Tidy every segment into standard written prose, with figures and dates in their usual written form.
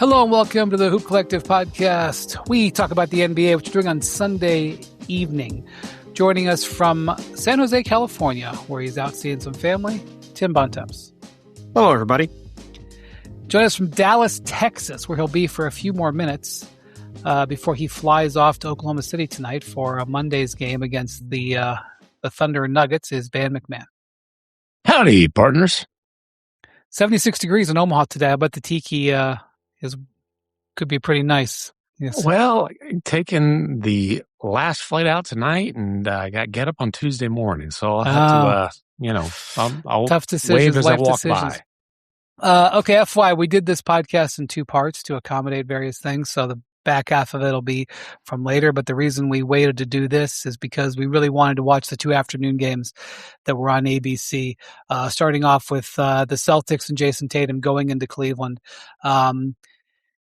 Hello and welcome to the Hoop Collective podcast. We talk about the NBA, which we're doing on Sunday evening. Joining us from San Jose, California, where he's out seeing some family, Tim Bontemps. Hello, everybody. Join us from Dallas, Texas, where he'll be for a few more minutes before he flies off to Oklahoma City tonight for Monday's game against the Thunder and Nuggets, is Van MacMahon. Howdy, partners. 76 degrees in Omaha today. I bet the tiki could be pretty nice. Yes. Well, taking the last flight out tonight, and I got get up on Tuesday morning, so I'll have to, I'll tough decisions, wave as I life walk decisions. by. Okay, FYI, we did this podcast in two parts to accommodate various things, so the back half of it will be from later, but the reason we waited to do this is because we really wanted to watch the two afternoon games that were on ABC, starting off with the Celtics and Jason Tatum going into Cleveland.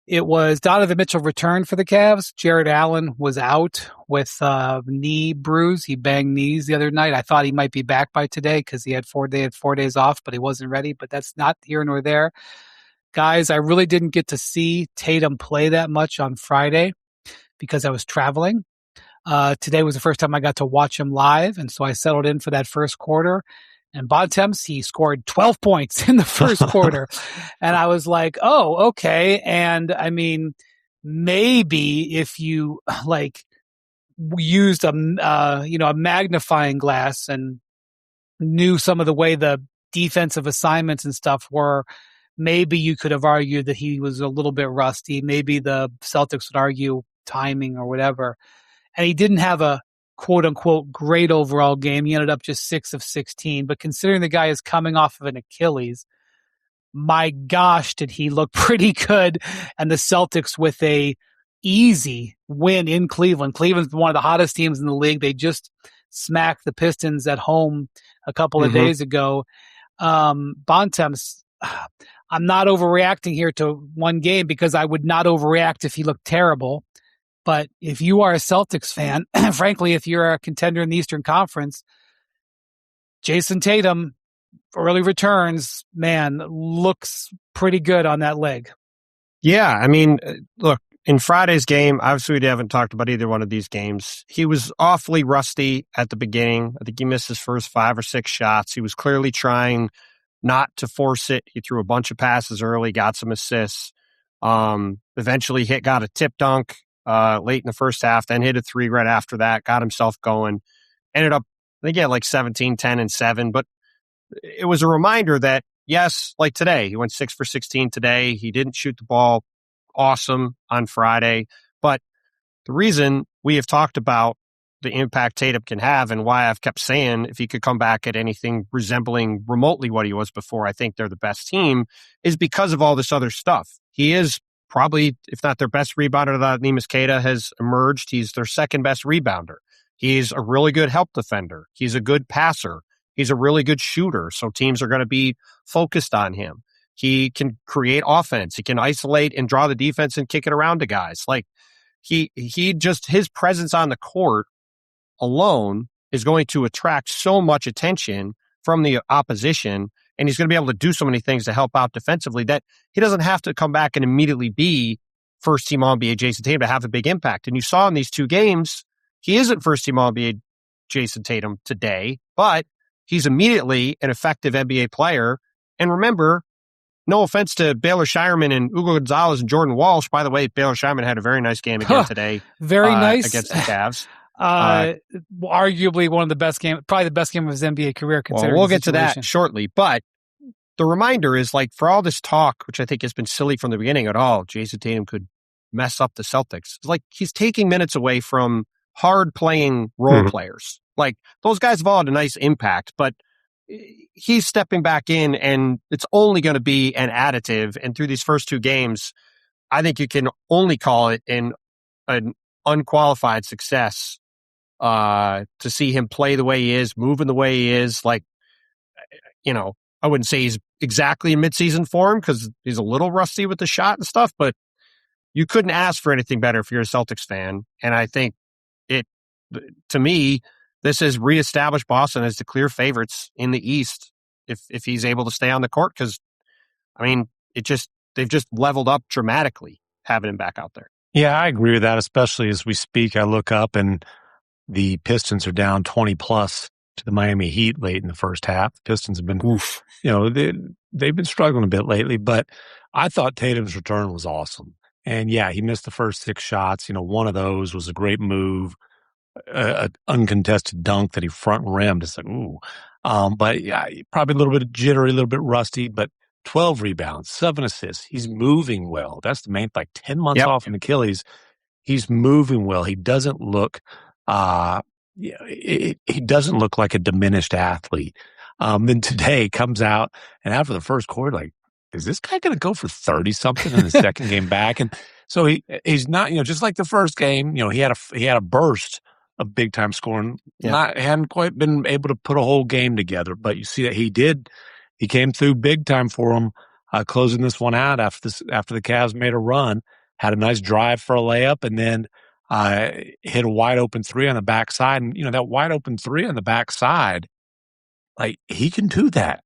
It was Donovan Mitchell returned for the Cavs. Jared Allen was out with knee bruise. He banged knees the other night. I thought he might be back by today because they had 4 days off, but he wasn't ready. But that's not here nor there. Guys, I really didn't get to see Tatum play that much on Friday because I was traveling. Today was the first time I got to watch him live, and so I settled in for that first quarter. And Bontemps, he scored 12 points in the first quarter. And I was like, oh, okay. And I mean, maybe if you used a magnifying glass and knew some of the way the defensive assignments and stuff were, maybe you could have argued that he was a little bit rusty. Maybe the Celtics would argue timing or whatever. And he didn't have a quote unquote great overall game. He ended up just 6 of 16, but considering the guy is coming off of an Achilles, my gosh, did he look pretty good. And the Celtics with a easy win in Cleveland. Cleveland's one of the hottest teams in the league. They just smacked the Pistons at home a couple of days ago. Bontemps, I'm not overreacting here to one game because I would not overreact if he looked terrible. But if you are a Celtics fan, frankly, if you're a contender in the Eastern Conference, Jason Tatum, early returns, man, looks pretty good on that leg. Yeah, I mean, look, in Friday's game, obviously we haven't talked about either one of these games. He was awfully rusty at the beginning. I think he missed his first 5 or 6 shots. He was clearly trying not to force it. He threw a bunch of passes early, got some assists. Eventually got a tip dunk late in the first half, then hit a 3 right after that, got himself going. Ended up, I think he had like 17, 10, and 7. But it was a reminder that, yes, like today, he went 6 for 16 today. He didn't shoot the ball awesome on Friday. But the reason we have talked about the impact Tatum can have and why I've kept saying if he could come back at anything resembling remotely what he was before, I think they're the best team, is because of all this other stuff. He is probably, if not their best rebounder, that Neemias Queta has emerged. He's their second best rebounder. He's a really good help defender. He's a good passer. He's a really good shooter. So teams are going to be focused on him. He can create offense. He can isolate and draw the defense and kick it around to guys. Like he just, his presence on the court alone is going to attract so much attention from the opposition. And he's going to be able to do so many things to help out defensively that he doesn't have to come back and immediately be first team All-NBA Jason Tatum to have a big impact. And you saw in these 2 games, he isn't first team All-NBA Jason Tatum today, but he's immediately an effective NBA player. And remember, no offense to Baylor Shireman and Ugo Gonzalez and Jordan Walsh. By the way, Baylor Shireman had a very nice game again today. Very nice. Against the Cavs. Arguably one of the best games, probably the best game of his NBA career. Well, we'll get to that shortly. But the reminder is, like, for all this talk, which I think has been silly from the beginning at all, Jason Tatum could mess up the Celtics. It's like he's taking minutes away from hard playing role players. Like, those guys have all had a nice impact, but he's stepping back in and it's only going to be an additive. And through these first 2 games, I think you can only call it an unqualified success. To see him play the way he is, moving the way he is, like, I wouldn't say he's exactly in midseason form because he's a little rusty with the shot and stuff, but you couldn't ask for anything better if you're a Celtics fan. And I think to me, this has reestablished Boston as the clear favorites in the East if he's able to stay on the court. Because, I mean, it just they've just leveled up dramatically having him back out there. Yeah, I agree with that, especially as we speak. I look up and the Pistons are down 20 plus to the Miami Heat late in the first half. The Pistons have been, they've been struggling a bit lately, but I thought Tatum's return was awesome. And yeah, he missed the first 6 shots. One of those was a great move, an uncontested dunk that he front rimmed. It's like, ooh. But yeah, probably a little bit jittery, a little bit rusty, but 12 rebounds, 7 assists. He's moving well. That's the main, 10 months off an Achilles. He's moving well. He doesn't look, he doesn't look like a diminished athlete. Then today comes out and after the first quarter, is this guy going to go for 30 something in the second game back? And so he's not, just like the first game, he had a burst of big time scoring. Hadn't quite been able to put a whole game together, but you see that he did. He came through big time for him, closing this one out after the Cavs made a run, had a nice drive for a layup, and then hit a wide open 3 on the backside. And, that wide open 3 on the backside, he can do that.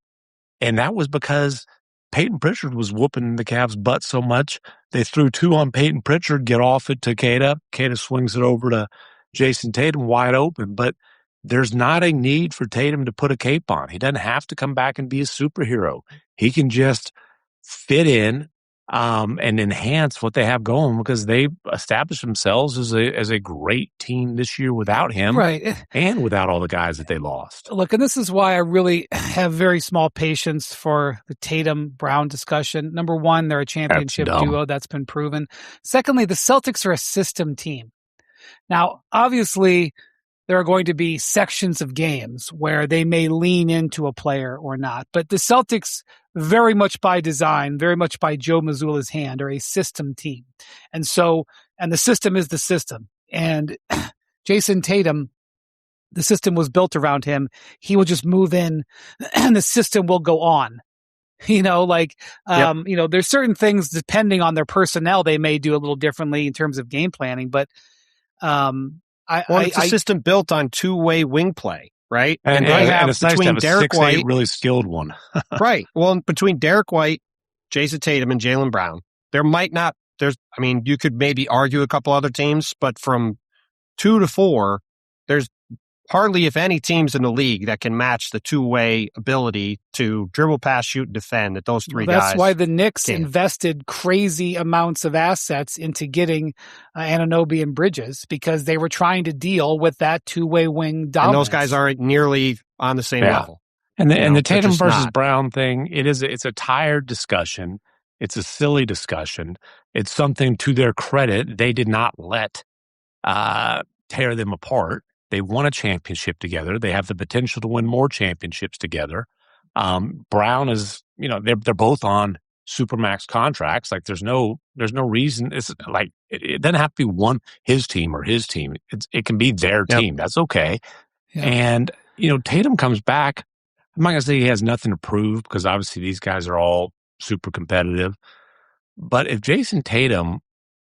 And that was because Peyton Pritchard was whooping the Cavs' butt so much. They threw 2 on Peyton Pritchard, get off it to Queta. Queta swings it over to Jason Tatum wide open. But there's not a need for Tatum to put a cape on. He doesn't have to come back and be a superhero. He can just fit in and enhance what they have going because they established themselves as a great team this year without him, right, and without all the guys that they lost. Look, and this is why I really have very small patience for the Tatum-Brown discussion. Number one, they're a championship duo. That's been proven. Secondly, the Celtics are a system team. Now, obviously, there are going to be sections of games where they may lean into a player or not. But the Celtics, very much by design, very much by Joe Mazzulla's hand, are a system team. And the system is the system. And Jason Tatum, the system was built around him. He will just move in and the system will go on. There's certain things depending on their personnel they may do a little differently in terms of game planning. But it's a system built on 2-way wing play, right? And it's nice to have a Derek 6'8", White, really skilled one. Right. Well, between Derek White, Jason Tatum, and Jaylen Brown, you could maybe argue a couple other teams, but from 2 to 4, there's hardly, if any, teams in the league that can match the 2-way ability to dribble, pass, shoot, and defend that those 3 guys. That's why the Knicks invested crazy amounts of assets into getting Anunoby and Bridges, because they were trying to deal with that 2-way wing dominance. And those guys aren't nearly on the same level. And the Tatum versus Brown thing, it's a tired discussion. It's a silly discussion. It's something, to their credit, they did not let tear them apart. They won a championship together. They have the potential to win more championships together. Brown is, they're both on supermax contracts. There's no reason. It's it doesn't have to be his team or his team. It can be their team. That's okay. Yeah. And Tatum comes back. I'm not gonna say he has nothing to prove because obviously these guys are all super competitive. But if Jason Tatum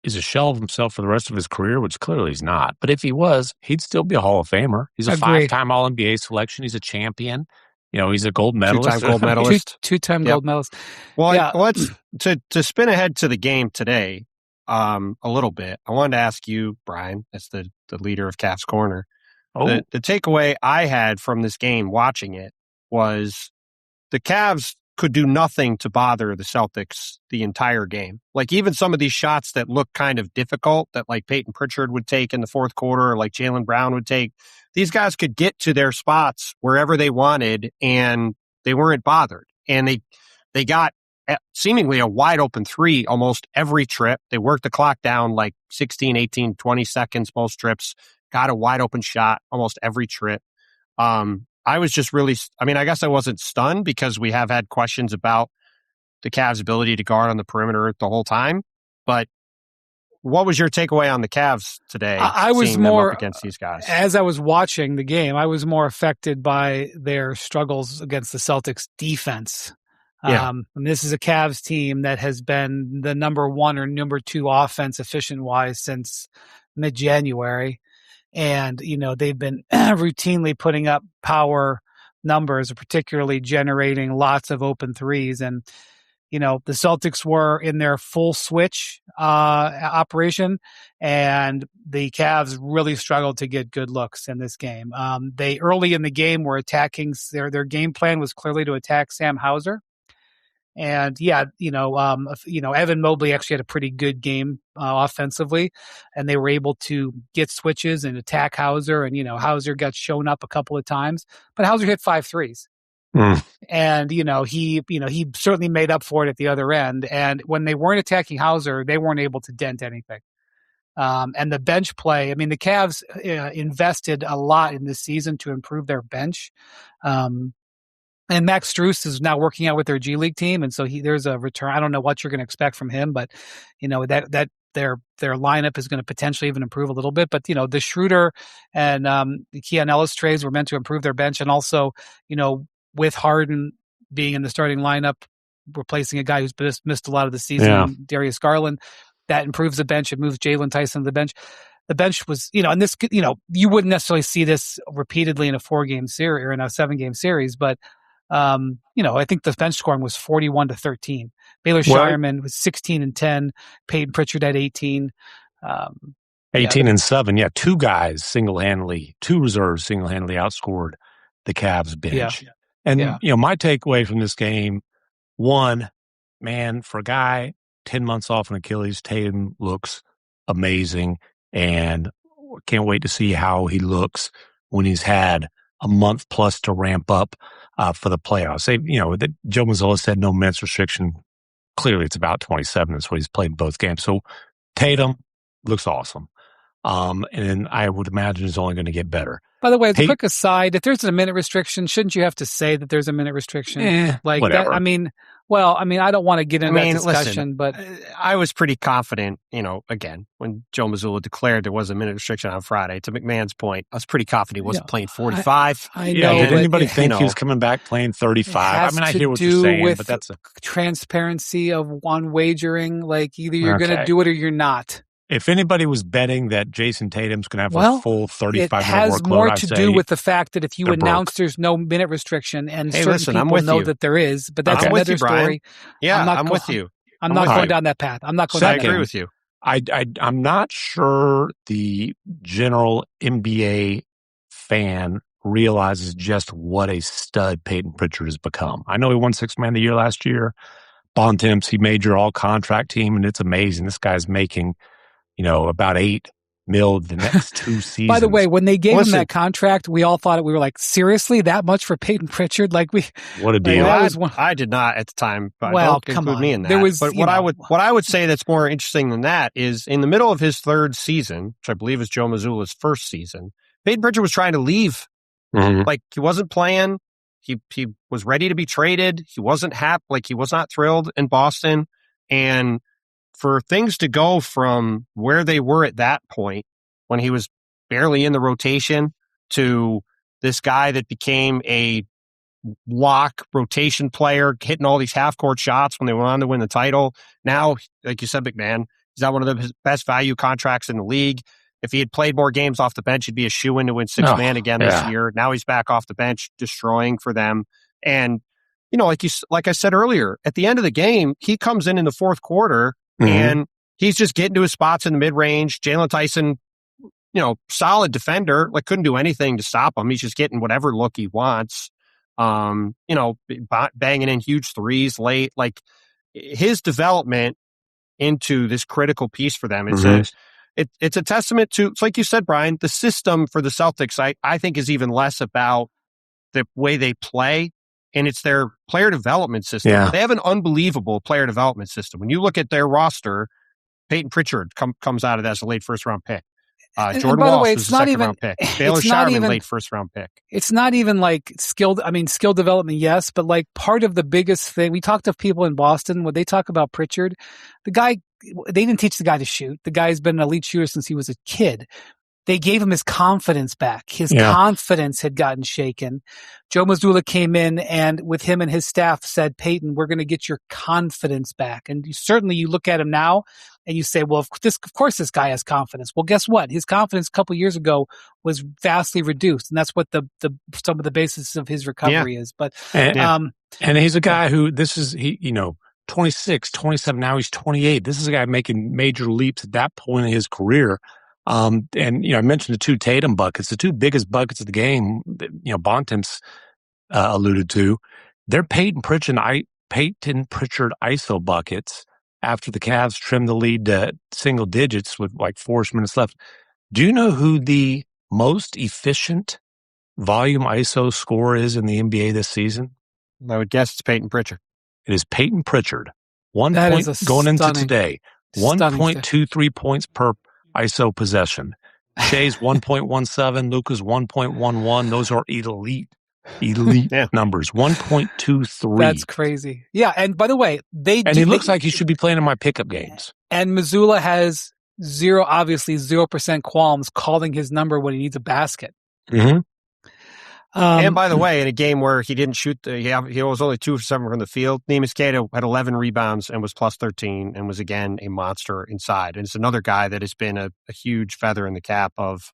is a shell of himself for the rest of his career, which clearly he's not. But if he was, he'd still be a Hall of Famer. He's a 5-time All-NBA selection. He's a champion. He's a gold medalist. 2-time gold medalist. Two-time gold medalist. Well, let's to spin ahead to the game today a little bit. I wanted to ask you, Brian, as the leader of Cavs Corner, the takeaway I had from this game watching it was the Cavs could do nothing to bother the Celtics the entire game. Even some of these shots that look kind of difficult that Peyton Pritchard would take in the fourth quarter or Jaylen Brown would take, these guys could get to their spots wherever they wanted and they weren't bothered. And they got seemingly a wide open 3 almost every trip. They worked the clock down 16, 18, 20 seconds most trips, got a wide open shot almost every trip. I was just really, I guess I wasn't stunned because we have had questions about the Cavs' ability to guard on the perimeter the whole time. But what was your takeaway on the Cavs today? I was more up against these guys. As I was watching the game, I was more affected by their struggles against the Celtics defense. And this is a Cavs team that has been the number 1 or number 2 offense efficient-wise since mid-January. And, they've been routinely putting up power numbers, particularly generating lots of open threes. And, the Celtics were in their full switch operation, and the Cavs really struggled to get good looks in this game. They early in the game were attacking. Their game plan was clearly to attack Sam Hauser. And Evan Mobley actually had a pretty good game offensively, and they were able to get switches and attack Hauser. And Hauser got shown up a couple of times, but Hauser hit 5 threes, and he certainly made up for it at the other end. And when they weren't attacking Hauser, they weren't able to dent anything. And the bench play, I mean, the Cavs invested a lot in this season to improve their bench. And Max Strus is now working out with their G League team, and so there's a return. I don't know what you're going to expect from him, but that their lineup is going to potentially even improve a little bit. But the Schroeder and the Keon Ellis trades were meant to improve their bench, and also with Harden being in the starting lineup, replacing a guy who's missed a lot of the season, Darius Garland, that improves the bench. It moves Jalen Tyson to the bench. The bench was, and this, you wouldn't necessarily see this repeatedly in a 4-game series or in a 7-game series, but I think the bench scoring was 41-13. Baylor Shireman was 16 and 10. Peyton Pritchard at 18. 18 and 7. Yeah, 2 guys single-handedly, 2 reserves single-handedly outscored the Cavs bench. Yeah. And my takeaway from this game, one, man, for a guy 10 months off an Achilles, Tatum looks amazing, and can't wait to see how he looks when he's had a month plus to ramp up for the playoffs. Joe Mazzola said no minutes restriction. Clearly, it's about 27. That's what he's played in both games. So Tatum looks awesome. And I would imagine it's only going to get better. By the way, as a quick aside, if there's a minute restriction, shouldn't you have to say that there's a minute restriction? Whatever. That, I don't want to get into that discussion, but I was pretty confident, again, when Joe Mazzola declared there was a minute restriction on Friday, to MacMahon's point, I was pretty confident he wasn't playing 45. I know. Did anybody think he was coming back playing 35? I hear what you're saying, but that's transparency of one wagering. Like either you're going to do it or you're not. If anybody was betting that Jason Tatum's going to have a full 35-minute workload, it has more to do with the fact that if you announce there's no minute restriction and certain people know that there is, but that's another story. Yeah, I'm with you. I'm not going down that path. I'm not going down that path. I agree with you. I'm not sure the general NBA fan realizes just what a stud Peyton Pritchard has become. I know he won 6th Man of the Year last year. Bontemps, he made your all-contract team, and it's amazing. This guy's making about $8 million the next 2 seasons. By the way, when they gave him that contract, we all thought we were like, seriously, that much for Peyton Pritchard? What a deal! I did not at the time. But don't include me in that. What I would say that's more interesting than that is in the middle of his 3rd season, which I believe is Joe Mazzulla's 1st season, Peyton Pritchard was trying to leave. Mm-hmm. He wasn't playing. He was ready to be traded. He wasn't happy. He was not thrilled in Boston, and for things to go from where they were at that point, when he was barely in the rotation, to this guy that became a lock rotation player, hitting all these half-court shots when they went on to win the title. Now, like you said, MacMahon, he's got one of the best value contracts in the league. If he had played more games off the bench, he'd be a shoo-in to win 6th man again this year. Now he's back off the bench, destroying for them. And, like I said earlier, at the end of the game, he comes in the 4th quarter, and he's just getting to his spots in the mid-range. Jalen Tyson, solid defender, couldn't do anything to stop him. He's just getting whatever look he wants. Banging in huge threes late. His development into this critical piece for them. It's a testament to, it's like you said, Brian, the system for the Celtics, I think is even less about the way they play, and it's their player development system. Yeah. They have an unbelievable player development system. When you look at their roster, Peyton Pritchard comes out of that as a late 1st-round pick. Jordan Walsh was a 2nd-round pick. Baylor Shireman, late 1st-round pick. It's not even skill development, yes, but part of the biggest thing, we talked to people in Boston, when they talk about Pritchard, they didn't teach the guy to shoot. The guy's been an elite shooter since he was a kid. They gave him his confidence back. His confidence had gotten shaken. Joe Mazzulla came in and with him and his staff said, Peyton, we're going to get your confidence back. And you look at him now and you say, well, of course this guy has confidence. Well, guess what? His confidence a couple years ago was vastly reduced. And that's what some of the basis of his recovery is. But, and he's a guy who 26, 27. Now he's 28. This is a guy making major leaps at that point in his career. And, I mentioned the 2 Tatum buckets, the 2 biggest buckets of the game, Bontemps alluded to. They're Peyton Pritchard ISO buckets after the Cavs trimmed the lead to single digits with like 4 minutes left. Do you know who the most efficient volume ISO scorer is in the NBA this season? I would guess it's Peyton Pritchard. It is Peyton Pritchard. 1 That point is going into today. 1.23 points per ISO possession. Shea's 1.17, Luka's 1.11. Those are elite numbers. 1.23. That's crazy. Yeah, and by the way, he looks like he should be playing in my pickup games. And Mazzulla has 0% qualms calling his number when he needs a basket. Mm-hmm. And by the way, in a game where he didn't shoot, he was only 2 for 7 from the field. Neemias Queta had 11 rebounds and was plus 13 and was again a monster inside. And it's another guy that has been a huge feather in the cap of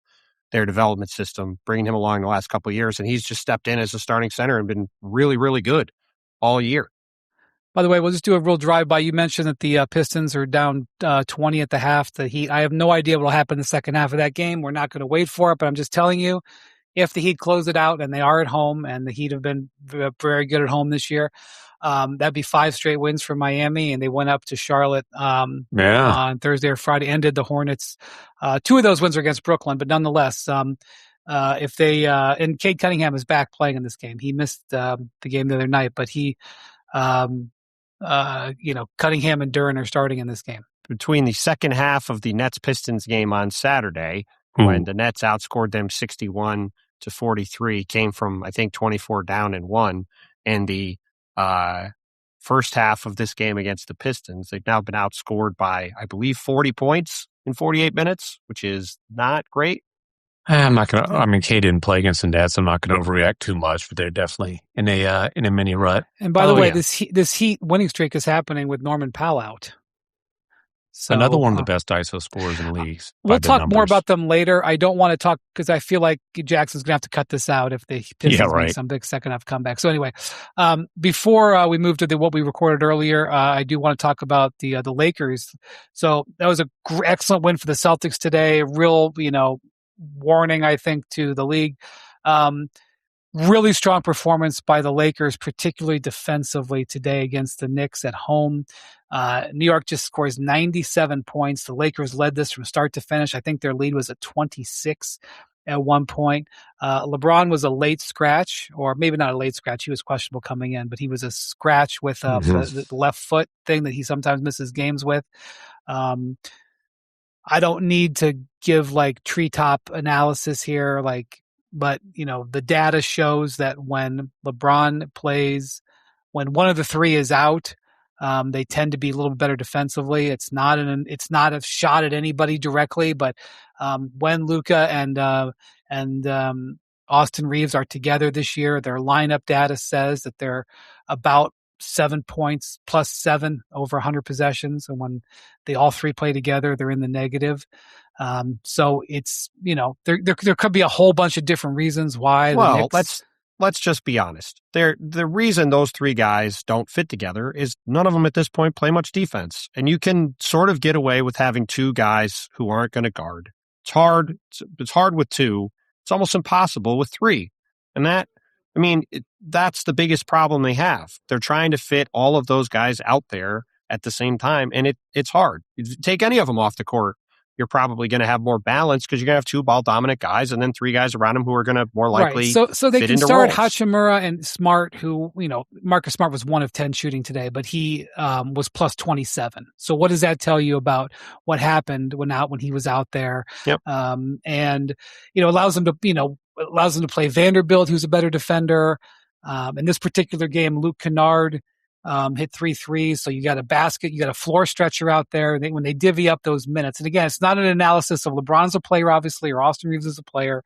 their development system, bringing him along the last couple of years. And he's just stepped in as a starting center and been really, really good all year. By the way, we'll just do a real drive-by. You mentioned that the Pistons are down 20 at the half. The Heat, I have no idea what will happen in the second half of that game. We're not going to wait for it, but I'm just telling you, if the Heat close it out and they are at home, and the Heat have been very good at home this year, that'd be 5 straight wins for Miami, and they went up to Charlotte on Thursday or Friday, ended the Hornets. 2 of those wins are against Brooklyn, but nonetheless, if they and Cade Cunningham is back playing in this game. He missed the game the other night, but Cunningham and Duren are starting in this game. Between the second half of the Nets-Pistons game on Saturday, when the Nets outscored them 61-43, came from, I think, 24 down and 1. And the first half of this game against the Pistons, they've now been outscored by, I believe, 40 points in 48 minutes, which is not great. I'm not going to, Cade didn't play against the Nets. I'm not going to overreact too much, but they're definitely in a mini rut. And by the way, this Heat winning streak is happening with Norman Powell out. So, another one of the best ISO scorers in the league. We'll talk more about them later. I don't want to talk because I feel like Jackson's going to have to cut this out if the Pistons make some big second half comeback. So anyway, before we move to what we recorded earlier, I do want to talk about the Lakers. So that was a excellent win for the Celtics today. A real, warning, I think, to the league. Really strong performance by the Lakers, particularly defensively today against the Knicks at home. New York just scores 97 points. The Lakers led this from start to finish. I think their lead was at 26 at one point. LeBron was a late scratch, or maybe not a late scratch. He was questionable coming in, but he was a scratch with the left foot thing that he sometimes misses games with. I don't need to give treetop analysis here, but the data shows that when LeBron plays, when one of the 3 is out, they tend to be a little bit better defensively. It's not a shot at anybody directly, but when Luka and Austin Reeves are together this year, their lineup data says that they're about 7 points plus 7 over 100 possessions, and when they all 3 play together, they're in the negative. So it's there could be a whole bunch of different reasons why. Well, let's just be honest. The reason those 3 guys don't fit together is none of them at this point play much defense, and you can sort of get away with having 2 guys who aren't going to guard. It's hard. It's hard with 2. It's almost impossible with 3, and that's the biggest problem they have. They're trying to fit all of those guys out there at the same time, and it's hard. If you take any of them off the court, you're probably going to have more balance because you're going to have 2 ball-dominant guys and then 3 guys around them who are going to more likely So they fit can into start roles. Hachimura and Smart, who, Marcus Smart was 1 of 10 shooting today, but he was plus 27. So what does that tell you about what happened when he was out there? Yep. And, allows them to play Vanderbilt, who's a better defender. In this particular game, Luke Kennard hit 3 threes. So you got a basket, you got a floor stretcher out there. When they divvy up those minutes, and again, it's not an analysis of LeBron as a player, obviously, or Austin Reeves as a player.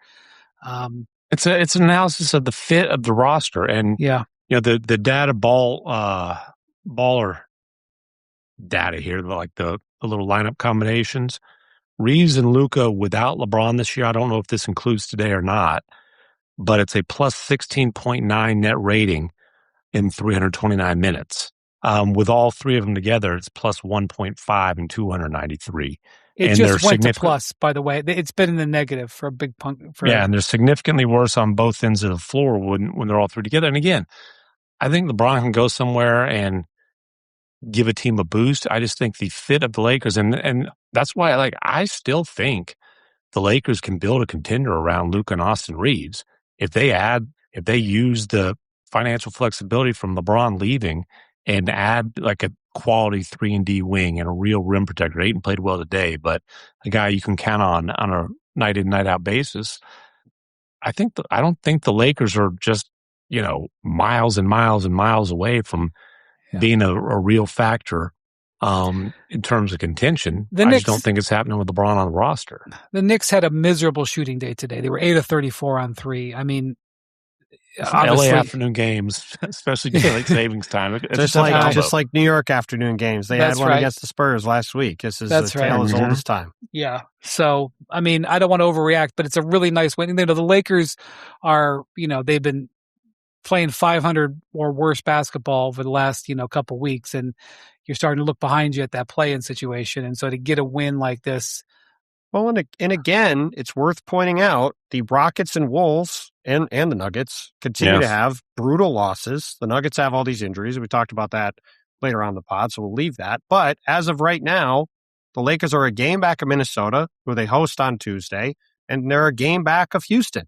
It's an analysis of the fit of the roster, and the data baller data here, like the little lineup combinations. Reeves and Luka without LeBron this year. I don't know if this includes today or not, but it's a plus 16.9 net rating in 329 minutes. With all three of them together, it's plus 1.5 and 293. It and just went to plus, by the way. It's been in the negative for a big punk. Yeah, and they're significantly worse on both ends of the floor when they're all three together. And again, I think LeBron can go somewhere and give a team a boost. I just think the fit of the Lakers, and that's why I still think the Lakers can build a contender around Luka and Austin Reeves if they use the financial flexibility from LeBron leaving and add like a quality 3-and-D wing and a real rim protector. Ayton played well today, but a guy you can count on a night in, night out basis. I don't think the Lakers are just, miles and miles and miles away from being a real factor in terms of contention. I just don't think it's happening with LeBron on the roster. The Knicks had a miserable shooting day today. They were 8 of 34 on three. I mean, LA afternoon games, especially daylight savings time. Just like New York afternoon games. They had one against the Spurs last week. This is a tale as old as time. Yeah. So, I mean, I don't want to overreact, but it's a really nice win. The Lakers are, they've been playing 500 or worse basketball over the last, couple weeks, and you're starting to look behind you at that play-in situation. And so to get a win like this. Well, and again, it's worth pointing out the Rockets and Wolves and the Nuggets continue to have brutal losses. The Nuggets have all these injuries. We talked about that later on in the pod, so we'll leave that. But as of right now, the Lakers are a game back of Minnesota, who they host on Tuesday, and they're a game back of Houston.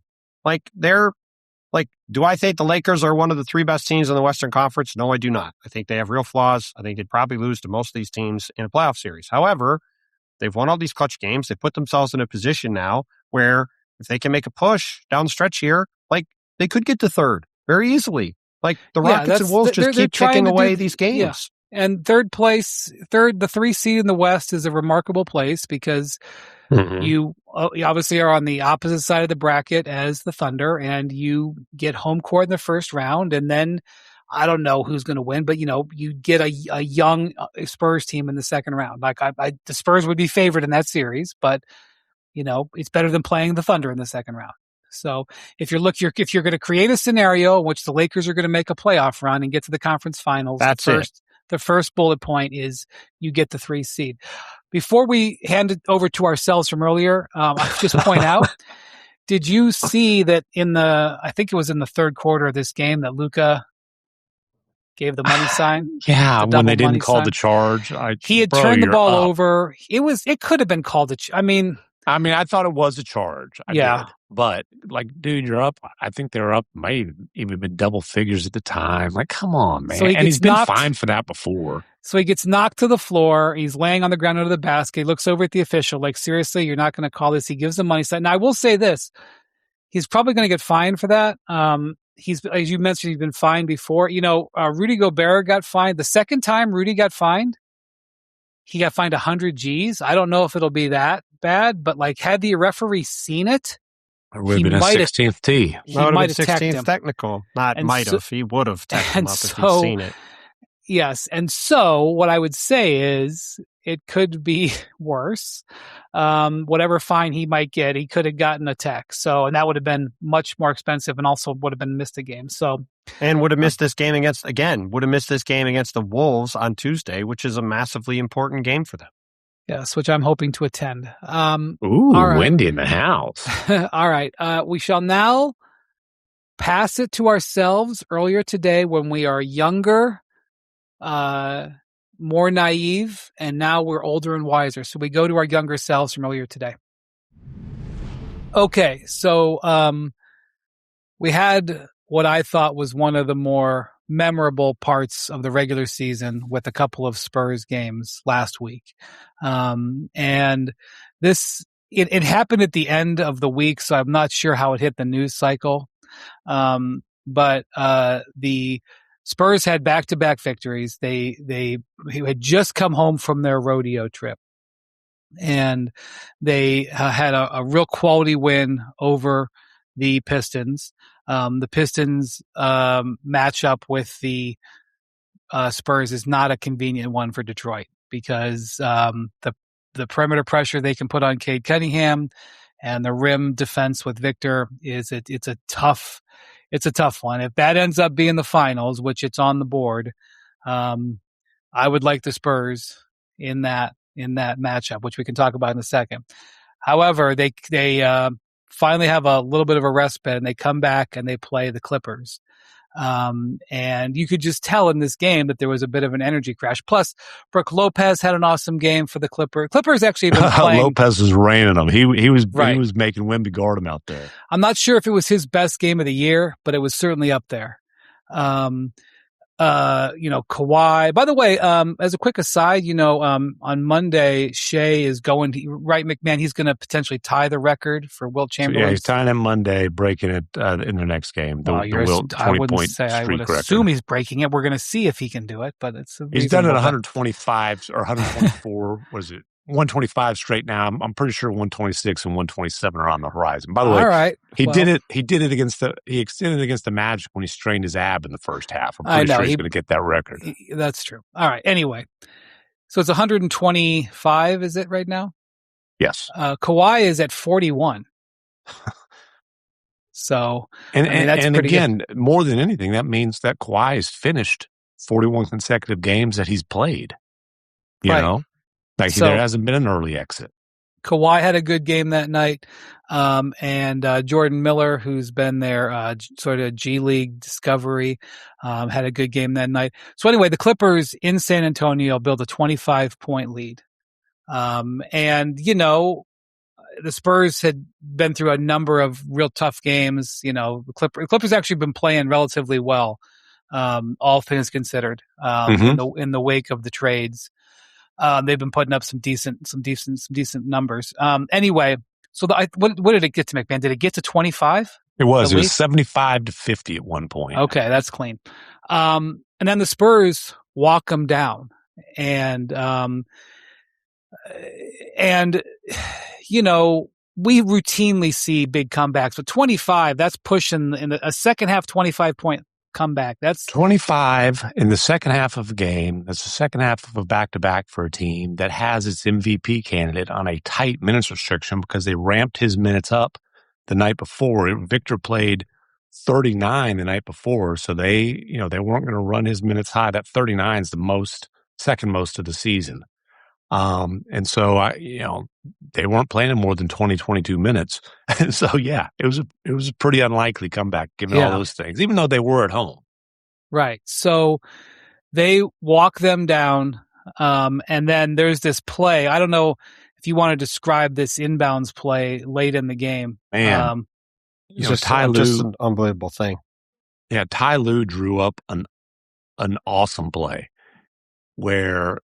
Do I think the Lakers are one of the three best teams in the Western Conference? No, I do not. I think they have real flaws. I think they'd probably lose to most of these teams in a playoff series. However, they've won all these clutch games. They put themselves in a position now where if they can make a push down the stretch here, they could get to third very easily. The Rockets and Wolves just keep taking away these games. Yeah. And the 3 seed in the West is a remarkable place because you obviously are on the opposite side of the bracket as the Thunder, and you get home court in the first round, and then I don't know who's going to win, but you get a young Spurs team in the second round. The Spurs would be favored in that series, but it's better than playing the Thunder in the second round. So if you're going to create a scenario in which the Lakers are going to make a playoff run and get to the conference finals, the first bullet point is you get the 3 seed. Before we hand it over to ourselves from earlier, I'll just point out, did you see that I think it was in the third quarter of this game that Luka gave the money sign? Yeah, when they didn't call the charge. He had turned the ball over. It could have been called I thought it was a charge. I did. But, dude, you're up. I think they were up, might have even been double figures at the time. Come on, man. And he's been fined for that before. So he gets knocked to the floor. He's laying on the ground under the basket. He looks over at the official, seriously, you're not going to call this? He gives the money sign. Now, I will say this. He's probably going to get fined for that. As you mentioned, he's been fined before. Rudy Gobert got fined. The second time Rudy got fined, he got fined 100 G's. I don't know if it'll be that bad, but had the referee seen it, it would have been a 16th tee. He might have 16th technical. He would have teched him up if he'd seen it. Yes. And so what I would say is it could be worse. Whatever fine he might get, he could have gotten a tech. So, and that would have been much more expensive and also would have been missed a game. So, and would have missed this game against the Wolves on Tuesday, which is a massively important game for them. Yes, which I'm hoping to attend. Ooh, right. Wendy in the house. All right. We shall now pass it to ourselves earlier today when we are younger, more naive, and now we're older and wiser. So we go to our younger selves from earlier today. Okay, so we had what I thought was one of the more memorable parts of the regular season with a couple of Spurs games last week. And this, it happened at the end of the week, so I'm not sure how it hit the news cycle. But the Spurs had back-to-back victories. They had just come home from their rodeo trip, and they had a real quality win over the Pistons. The Pistons matchup with the Spurs is not a convenient one for Detroit because the perimeter pressure they can put on Cade Cunningham and the rim defense with Victor it's a tough one. If that ends up being the finals, which it's on the board, I would like the Spurs in that matchup, which we can talk about in a second. However, they finally have a little bit of a respite, and they come back and they play the Clippers. And you could just tell in this game that there was a bit of an energy crash. Plus, Brook Lopez had an awesome game for the Clippers. Clippers actually been playing. Lopez was raining them. He was making Wemby guard him out there. I'm not sure if it was his best game of the year, but it was certainly up there. Kawhi. By the way, as a quick aside, on Monday, Shea is going to, right, MacMahon, he's going to potentially tie the record for Wilt Chamberlain. So, he's tying him Monday, breaking it in the next game. The Wilt 20-point streak record. I would assume he's breaking it. We're going to see if he can do it, but he's done it 125 or 124. Was it 125 straight now? I'm pretty sure 126 and 127 are on the horizon. By the way, all right. He did it he extended it against the Magic when he strained his ab in the first half. I'm pretty sure he's going to get that record. That's true. All right. Anyway, so it's 125, is it right now? Yes. Kawhi is at 41. So, that's and again, good. more than anything, that means that Kawhi has finished 41 consecutive games that he's played. You know? There hasn't been an early exit. Kawhi had a good game that night. And Jordan Miller, who's been their sort of G League discovery, had a good game that night. So anyway, the Clippers in San Antonio built a 25-point lead. The Spurs had been through a number of real tough games. The Clippers actually been playing relatively well, all things considered, in the wake of the trades. They've been putting up some decent numbers. Anyway, so what did it get to, MacMahon? Did it get to 25? It was 75-50 at one point. Okay, that's clean. And then the Spurs walk them down, and we routinely see big comebacks, but 25, that's pushing in a second half 25-point comeback. That's 25 in the second half of a game. That's the second half of a back-to-back for a team that has its MVP candidate on a tight minutes restriction because they ramped his minutes up the night before. Victor played 39 the night before, so they weren't going to run his minutes high. That 39 is the second most of the season. And so they weren't playing in more than 20, 22 minutes. And so, it was a pretty unlikely comeback given all those things, even though they were at home. Right. So they walk them down. And then there's this play. I don't know if you want to describe this inbounds play late in the game. Man, just an unbelievable thing. Yeah. Ty Lue drew up an awesome play where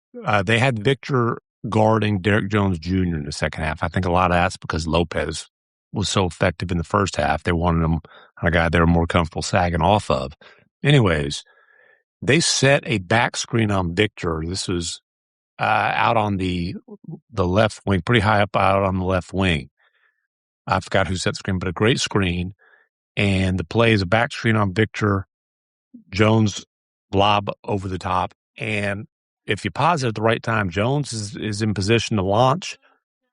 they had Victor guarding Derek Jones Jr. in the second half. I think a lot of that's because Lopez was so effective in the first half. They wanted him on a guy they were more comfortable sagging off of. Anyways, they set a back screen on Victor. This was out on the left wing, pretty high up out on the left wing. I forgot who set the screen, but a great screen. And the play is a back screen on Victor, Jones lob over the top. And if you pause it at the right time, Jones is in position to launch,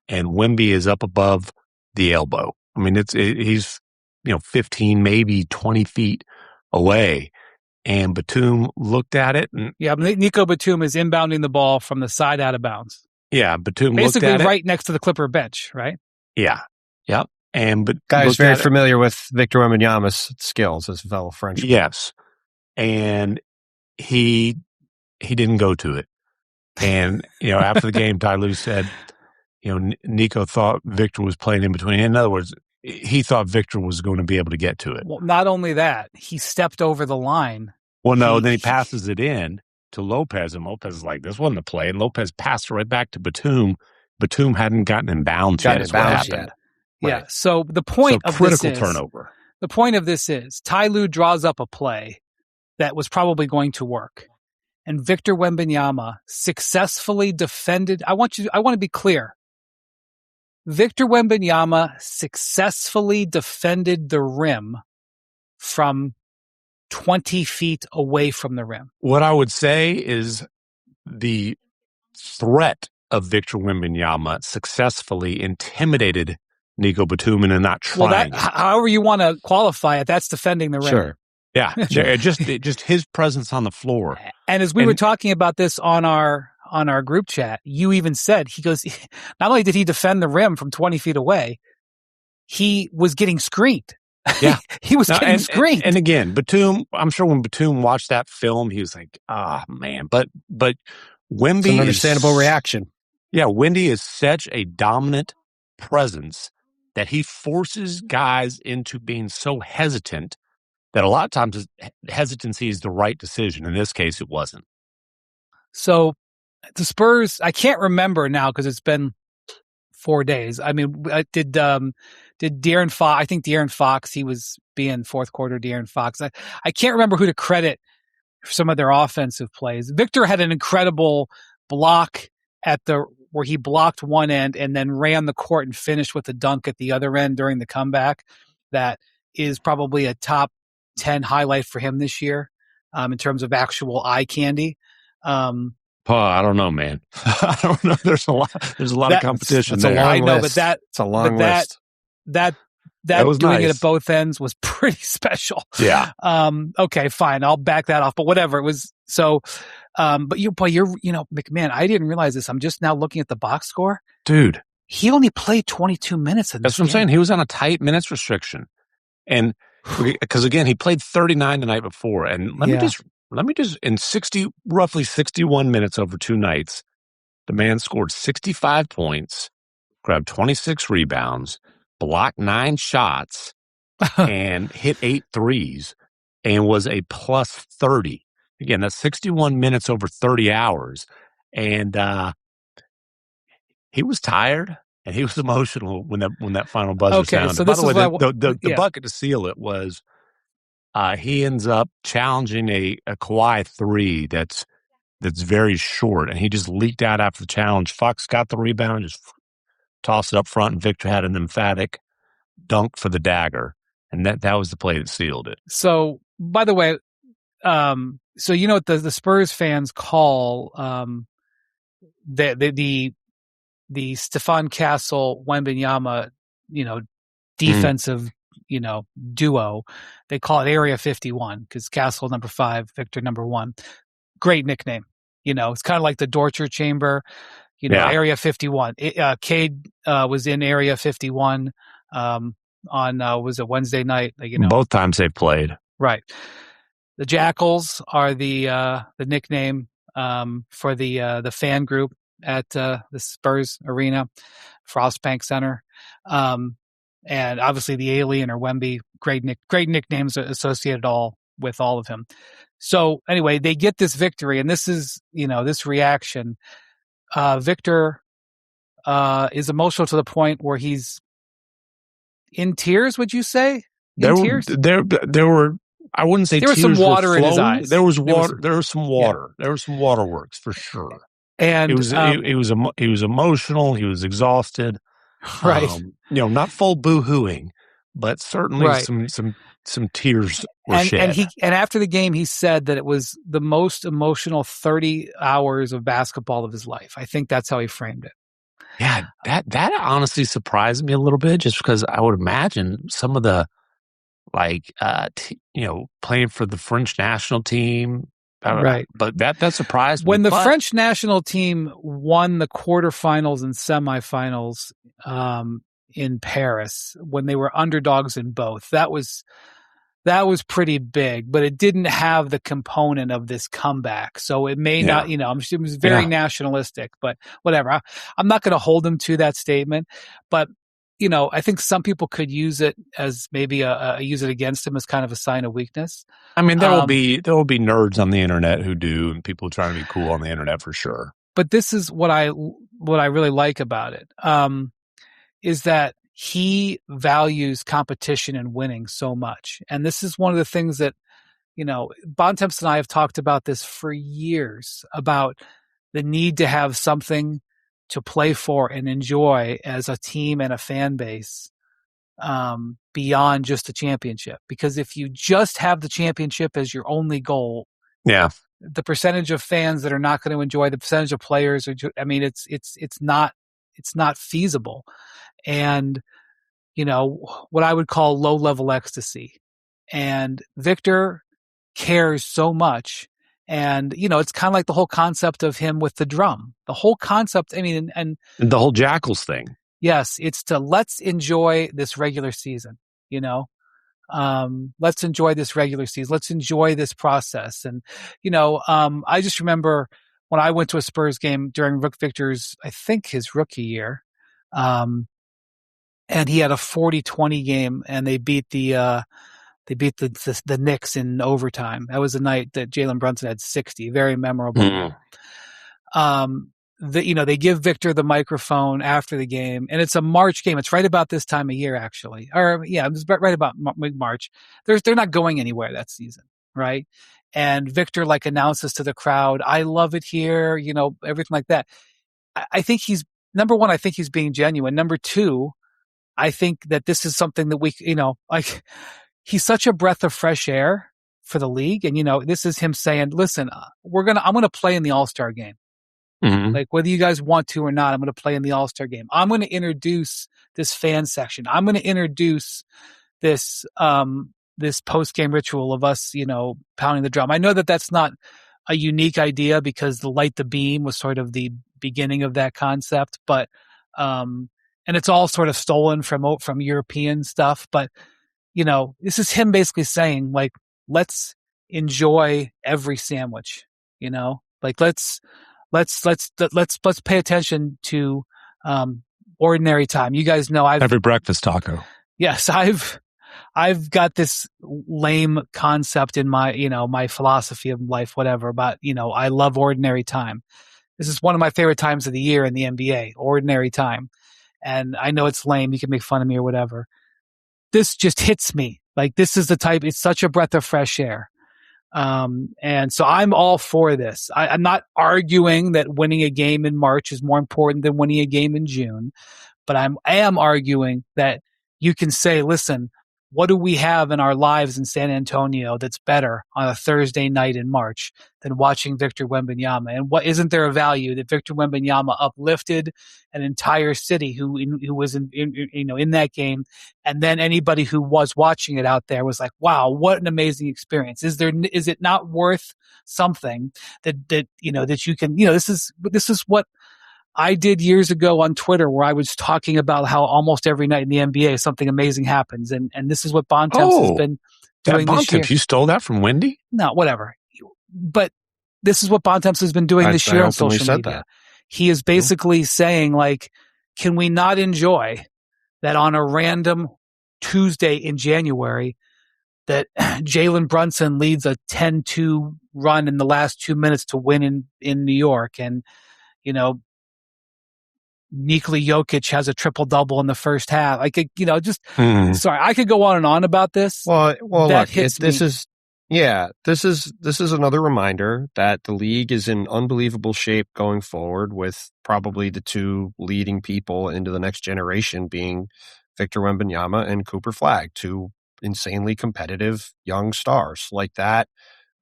and Wemby is up above the elbow. I mean, he's 15, maybe 20 feet away, and Batum looked at it. And, Nico Batum is inbounding the ball from the side out of bounds. Yeah, Batum basically looked at right next to the Clipper bench, right? Yeah, yep. But guy's very familiar with Victor Wembanyama's skills as a fellow Frenchman. Yes, and he didn't go to it. And, after the game, Ty Lue said, Nico thought Victor was playing in between. In other words, he thought Victor was going to be able to get to it. Well, not only that, he stepped over the line. Well, no, then he passes it in to Lopez, and Lopez is like, this wasn't a play. And Lopez passed it right back to Batum. Batum hadn't gotten in bounds yet. Is what happened. Yeah. Right. So the point of critical this turnover. The point of this is Ty Lue draws up a play that was probably going to work. And Victor Wembanyama successfully defended. I want to be clear. Victor Wembanyama successfully defended the rim from 20 feet away from the rim. What I would say is the threat of Victor Wembanyama successfully intimidated Nico Batum into not trying. However you want to qualify it, that's defending the rim. Sure. Yeah, just his presence on the floor. And as we were talking about this on our group chat, you even said, he goes, not only did he defend the rim from 20 feet away, he was getting screened. Yeah. He was getting screened. And again, Batum, I'm sure when Batum watched that film, he was like, man. But Wemby it's an understandable reaction. Yeah, Wemby is such a dominant presence that he forces guys into being so hesitant that a lot of times hesitancy is the right decision. In this case, it wasn't. So the Spurs, I can't remember now because it's been 4 days. I mean, did De'Aaron Fox, I think De'Aaron Fox, he was being fourth quarter De'Aaron Fox. I can't remember who to credit for some of their offensive plays. Victor had an incredible block where he blocked one end and then ran the court and finished with a dunk at the other end during the comeback. That is probably a top 10 highlight for him this year in terms of actual eye candy. I don't know, man. I don't know. There's a lot of competition there. I know, but it's a long list. That was doing nice. it at both ends was pretty special. Yeah. Okay, fine. I'll back that off. But whatever. It was so. But you're MacMahon. I didn't realize this. I'm just now looking at the box score, dude. He only played 22 minutes in this That's what I'm saying. He was on a tight minutes restriction, and because again, he played 39 the night before. And let me just in roughly 61 minutes over 2 nights, the man scored 65 points, grabbed 26 rebounds, blocked 9 shots, and hit 8 threes, and was a plus 30. Again, that's 61 minutes over 30 hours. And he was tired and he was emotional when that final buzzer sounded. So by the way, the bucket to seal it was he ends up challenging a Kawhi 3 that's very short, and he just leaked out after the challenge. Fox got the rebound, just tossed it up front, and Victor had an emphatic dunk for the dagger, and that was the play that sealed it. So, by the way, so you know what the Spurs fans call the Stephon Castle Wembanyama, defensive duo. They call it Area 51 because Castle number 5, Victor number 1. Great nickname. It's kind of like the torture chamber. Area 51. Cade was in Area 51 on was it Wednesday night? Both times they played. Right. The Jackals are the nickname for the fan group at the Spurs Arena, Frostbank Center, and obviously the Alien or Wemby. Great nicknames associated with all of him. So anyway, they get this victory, and this is this reaction. Victor is emotional to the point where he's in tears. Would you say tears? There were. I wouldn't say there was some water in his eyes. There was water. There was some water. Yeah. There was some waterworks for sure. And he was emotional. He was exhausted. Right. Not full boo-hooing, but certainly some tears were shed. And after the game, he said that it was the most emotional 30 hours of basketball of his life. I think that's how he framed it. Yeah, that honestly surprised me a little bit, just because I would imagine some of the playing for the French national team. Right. But that surprised me. When the French national team won the quarterfinals and semifinals in Paris, when they were underdogs in both, that was pretty big, but it didn't have the component of this comeback. So it may not, it was very nationalistic, but whatever. I'm not going to hold him to that statement, but I think some people could use it as maybe use it against him as kind of a sign of weakness. I mean, there will be nerds on the internet who do, and people trying to be cool on the internet for sure. But this is what I really like about it, is that he values competition and winning so much. And this is one of the things that, Bontemps and I have talked about this for years, about the need to have something to play for and enjoy as a team and a fan base beyond just the championship. Because if you just have the championship as your only goal, the percentage of fans that are not going to enjoy, the percentage of players, it's not feasible. And, what I would call low level ecstasy. And Victor cares so much. And, it's kind of like the whole concept of him with the drum. The whole concept, and the whole Jackals thing. Yes, it's to let's enjoy this regular season, let's enjoy this regular season. Let's enjoy this process. And, I just remember when I went to a Spurs game during Victor's, I think his rookie year, and he had a 40-20 game and they beat the Knicks in overtime. That was the night that Jalen Brunson had 60. Very memorable. They give Victor the microphone after the game, and it's a March game. It's right about this time of year, actually. It was right about March. They're not going anywhere that season, right? And Victor announces to the crowd, "I love it here," everything like that. I think he's number one. I think he's being genuine. Number two, I think that this is something that we, he's such a breath of fresh air for the league, and this is him saying, "Listen, I'm gonna play in the All-Star game." Mm-hmm. Whether you guys want to or not, I'm going to play in the All-Star game. I'm going to introduce this fan section. I'm going to introduce this post-game ritual of us, pounding the drum. I know that that's not a unique idea because the Light the Beam was sort of the beginning of that concept, but and it's all sort of stolen from European stuff. But this is him basically saying let's enjoy every sandwich. Let's pay attention to ordinary time. You guys know every breakfast taco. Yes, I've got this lame concept in my my philosophy of life, whatever. But I love ordinary time. This is one of my favorite times of the year in the NBA, ordinary time. And I know it's lame. You can make fun of me or whatever. This just hits me. This is the type. It's such a breath of fresh air. And so I'm all for this. I'm not arguing that winning a game in March is more important than winning a game in June, but I am arguing that you can say, listen, what do we have in our lives in San Antonio that's better on a Thursday night in March than watching Victor Wembanyama? And what isn't there a value that Victor Wembanyama uplifted an entire city who was in that game, and then anybody who was watching it out there was like, wow, what an amazing experience. Is it not worth something that you can, this is what I did years ago on Twitter, where I was talking about how almost every night in the NBA something amazing happens, and this is what Bontemps has been doing this year. You stole that from Wendy? No, whatever. But this is what Bontemps has been doing this year on social media. He is basically saying, can we not enjoy that on a random Tuesday in January that Jalen Brunson leads a 10-2 run in the last 2 minutes to win in New York, and Nikola Jokic has a triple-double in the first half. Sorry, I could go on and on about this. Well, that look, this is another reminder that the league is in unbelievable shape going forward, with probably the two leading people into the next generation being Victor Wembanyama and Cooper Flagg, two insanely competitive young stars like that.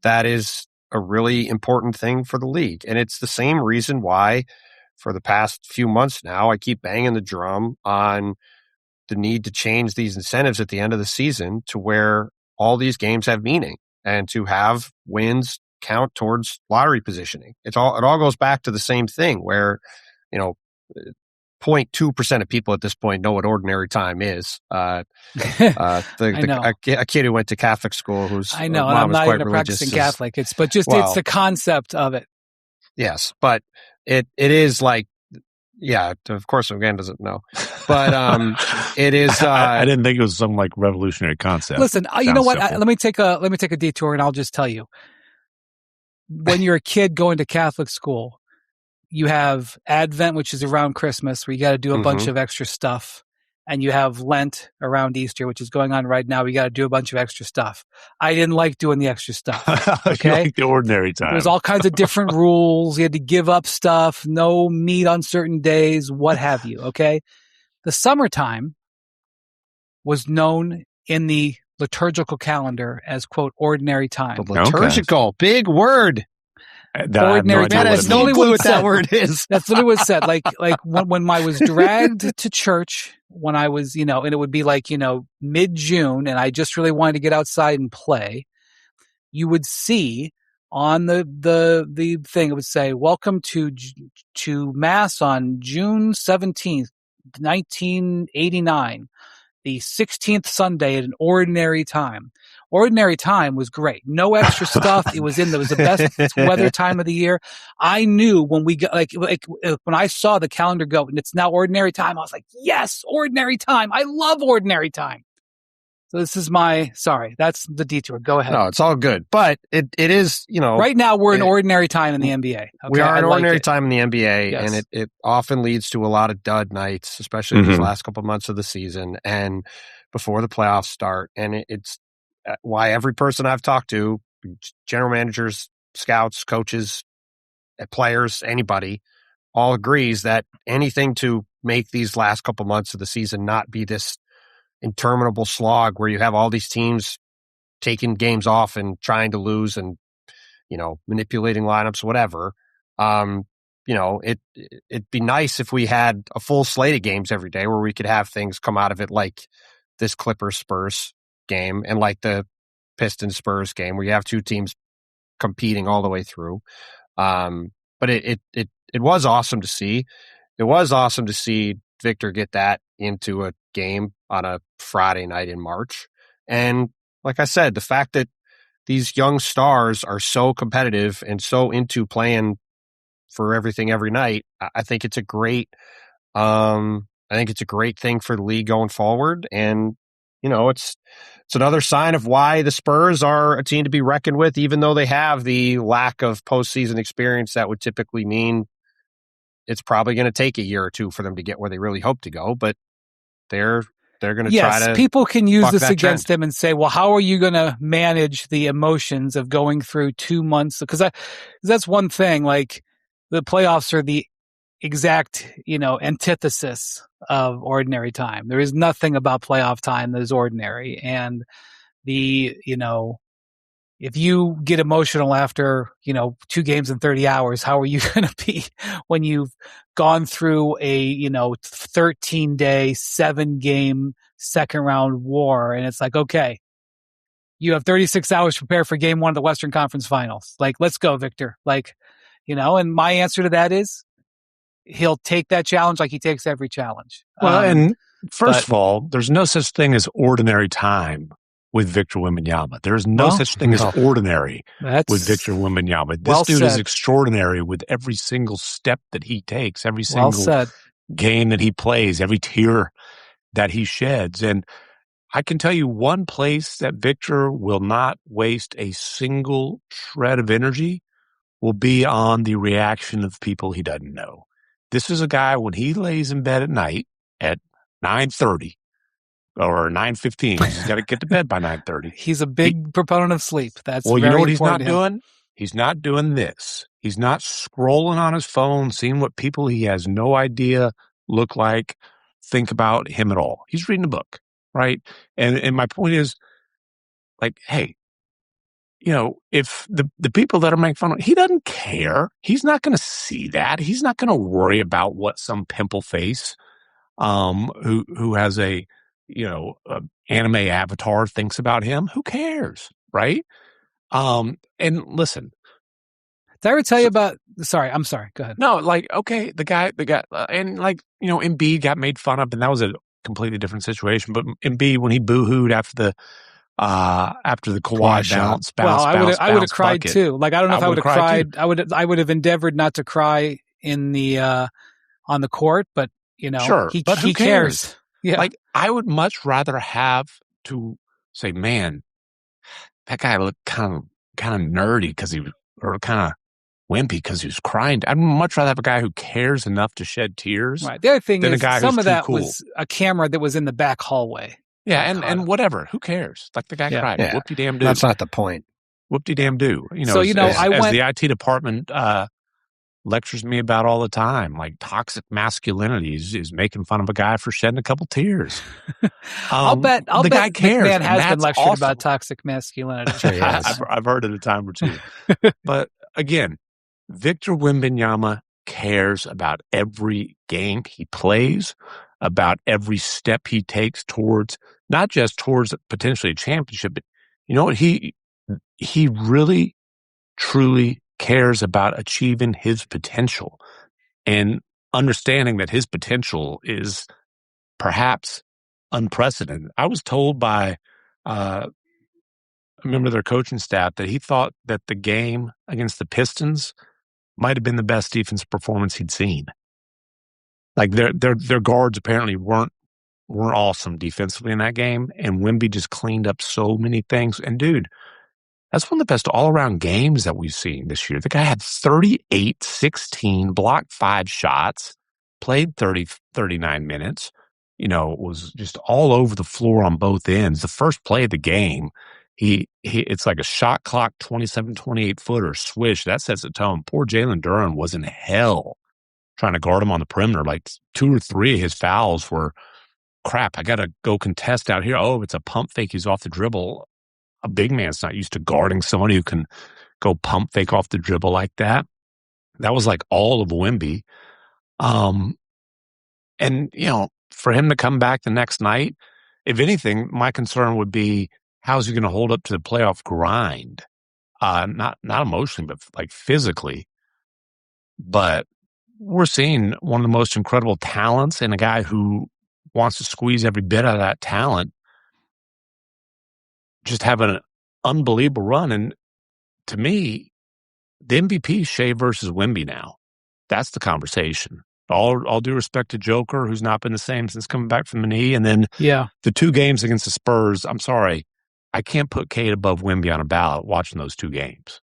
That is a really important thing for the league. And it's the same reason why for the past few months now, I keep banging the drum on the need to change these incentives at the end of the season to where all these games have meaning and to have wins count towards lottery positioning. It all goes back to the same thing where, 0.2% of people at this point know what ordinary time is. A kid who went to Catholic school whose I know, mom and I'm is not quite even a religious practicing Catholic. It's the concept of it. Yes, but it is of course again doesn't know, but it is. I didn't think it was some revolutionary concept. Listen, you know what? Let me take a detour, and I'll just tell you. When you're a kid going to Catholic school, you have Advent, which is around Christmas, where you got to do a bunch of extra stuff. And you have Lent around Easter, which is going on right now. We got to do a bunch of extra stuff. I didn't like doing the extra stuff. Okay. Like the ordinary time. There's all kinds of different rules. You had to give up stuff, no meat on certain days, what have you. Okay. The summertime was known in the liturgical calendar as, quote, ordinary time. The liturgical, big word. Ordinary time. That's no clue what that word is. That's literally what it said. When I was dragged to church, when I was, and it would be mid-June, and I just really wanted to get outside and play. you would see on the thing, it would say, "Welcome to Mass on June 17th, 1989, the 16th Sunday at an ordinary time." Ordinary time was great. No extra stuff. It was the best weather time of the year. I knew when we got when I saw the calendar go and it's now ordinary time, I was like, yes, ordinary time. I love ordinary time. So this is that's the detour. Go ahead. No, it's all good. But it is, right now we're in ordinary time in the NBA. Okay? We are in ordinary time in the NBA, yes. and it often leads to a lot of dud nights, especially these last couple of months of the season and before the playoffs start. And it's why every person I've talked to, general managers, scouts, coaches, players, anybody, all agrees that anything to make these last couple months of the season not be this interminable slog where you have all these teams taking games off and trying to lose and, manipulating lineups, whatever. It'd be nice if we had a full slate of games every day where we could have things come out of it like this Clippers Spurs game and like the Pistons Spurs game where you have two teams competing all the way through. But it was awesome to see. It was awesome to see Victor get that into a game on a Friday night in March. And like I said, the fact that these young stars are so competitive and so into playing for everything every night, I think it's a great thing for the league going forward. And, it's another sign of why the Spurs are a team to be reckoned with, even though they have the lack of postseason experience that would typically mean it's probably going to take a year or two for them to get where they really hope to go. But they're going to try to. Yes, people can use this against them and say, well, how are you going to manage the emotions of going through 2 months? Because that's one thing. Like, the playoffs are the exact, antithesis of ordinary time. There is nothing about playoff time that is ordinary. And if you get emotional after, 2 games in 30 hours, how are you going to be when you've gone through a, 13-day, 7-game second round war? And it's like, okay, you have 36 hours to prepare for game 1 of the Western Conference Finals. Like, let's go, Victor. Like, and my answer to that is he'll take that challenge like he takes every challenge. Well, and first of all, there's no such thing as ordinary time with Victor Wembanyama. There's no such thing as ordinary with Victor Wembanyama. This dude is extraordinary with every single step that he takes, every single game that he plays, every tear that he sheds. And I can tell you one place that Victor will not waste a single shred of energy will be on the reaction of people he doesn't know. This is a guy, when he lays in bed at night at 9:30 or 9:15, he's got to get to bed by 9:30. He's a big proponent of sleep. That's well, you know what he's not doing? He's not doing this. He's not scrolling on his phone, seeing what people he has no idea look like, think about him at all. He's reading a book, right? And my point is, like, hey, if the people that are making fun of him, he doesn't care. He's not going to see that. He's not going to worry about what some pimple face who has a anime avatar thinks about him. Who cares, right? And listen, did I ever tell you about? Sorry, I'm sorry. Go ahead. No, like, okay, the guy, and like, Embiid got made fun of, and that was a completely different situation. But Embiid, when he boo-hooed after the Kawhi bounce, I would have cried bucket. Too. Like, I don't know if I would have cried. I would have endeavored not to cry in the on the court, but sure, but he cares. Yeah, like, I would much rather have to say, man, that guy looked kind of nerdy or kind of wimpy because he was crying. I'd much rather have a guy who cares enough to shed tears. Right. The other thing is, some of that cool. was a camera that was in the back hallway. Yeah, and whatever. Who cares? Like, the guy cried. Yeah. Whoop-de-damn do. That's not the point. Whoop-de-damn do. As the IT department lectures me about all the time, like, toxic masculinity is making fun of a guy for shedding a couple tears. I'll bet guy cares. MacMahon has been lectured about toxic masculinity. Sure he has. I've heard it a time or two. But again, Victor Wembanyama cares about every game he plays, about every step he takes towards, not just towards potentially a championship, but you know what? he really, truly cares about achieving his potential and understanding that his potential is perhaps unprecedented. I was told by a member of their coaching staff that he thought that the game against the Pistons might have been the best defensive performance he'd seen. Like their guards apparently weren't awesome defensively in that game, and Wemby just cleaned up so many things. And dude, that's one of the best all-around games that we've seen this year. The guy had 38, 16, blocked 5 shots, played 39 minutes, was just all over the floor on both ends. The first play of the game, it's like a shot clock 27, 28 footer swish. That sets the tone. Poor Jalen Duren was in hell trying to guard him on the perimeter. Like 2 or 3 of his fouls were, crap, I got to go contest out here. Oh, it's a pump fake. He's off the dribble. A big man's not used to guarding somebody who can go pump fake off the dribble like that. That was like all of Wemby. And, for him to come back the next night, if anything, my concern would be, how's he going to hold up to the playoff grind? Not emotionally, but like physically. But we're seeing one of the most incredible talents and a guy who wants to squeeze every bit out of that talent just have an unbelievable run. And to me, the MVP is Shea versus Wemby now. That's the conversation. All due respect to Joker, who's not been the same since coming back from the knee. And then the 2 games against the Spurs, I'm sorry, I can't put Cade above Wemby on a ballot watching those 2 games.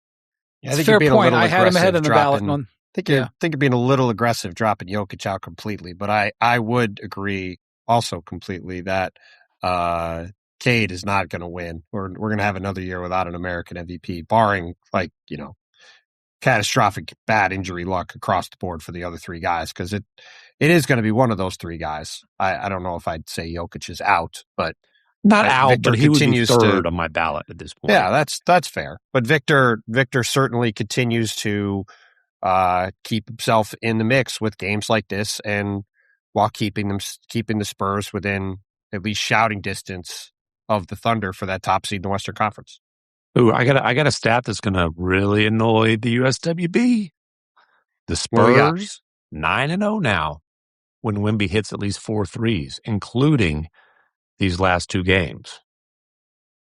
Yeah, I think fair you're being point. a little I had him ahead in the ballot one. I think you're being a little aggressive dropping Jokic out completely, but I would agree also completely that Cade is not going to win. We're going to have another year without an American MVP, barring catastrophic bad injury luck across the board for the other 3 guys, because it is going to be one of those 3 guys. I don't know if I'd say Jokic is out, but not out, Victor but he would be continues third on my ballot at this point. Yeah, that's fair. But Victor certainly continues to keep himself in the mix with games like this, and while keeping the Spurs within at least shouting distance of the Thunder for that top seed in the Western Conference. Ooh, I got a stat that's going to really annoy the USWB. The Spurs 9-0 now when Wemby hits at least 4 threes, including these last 2 games.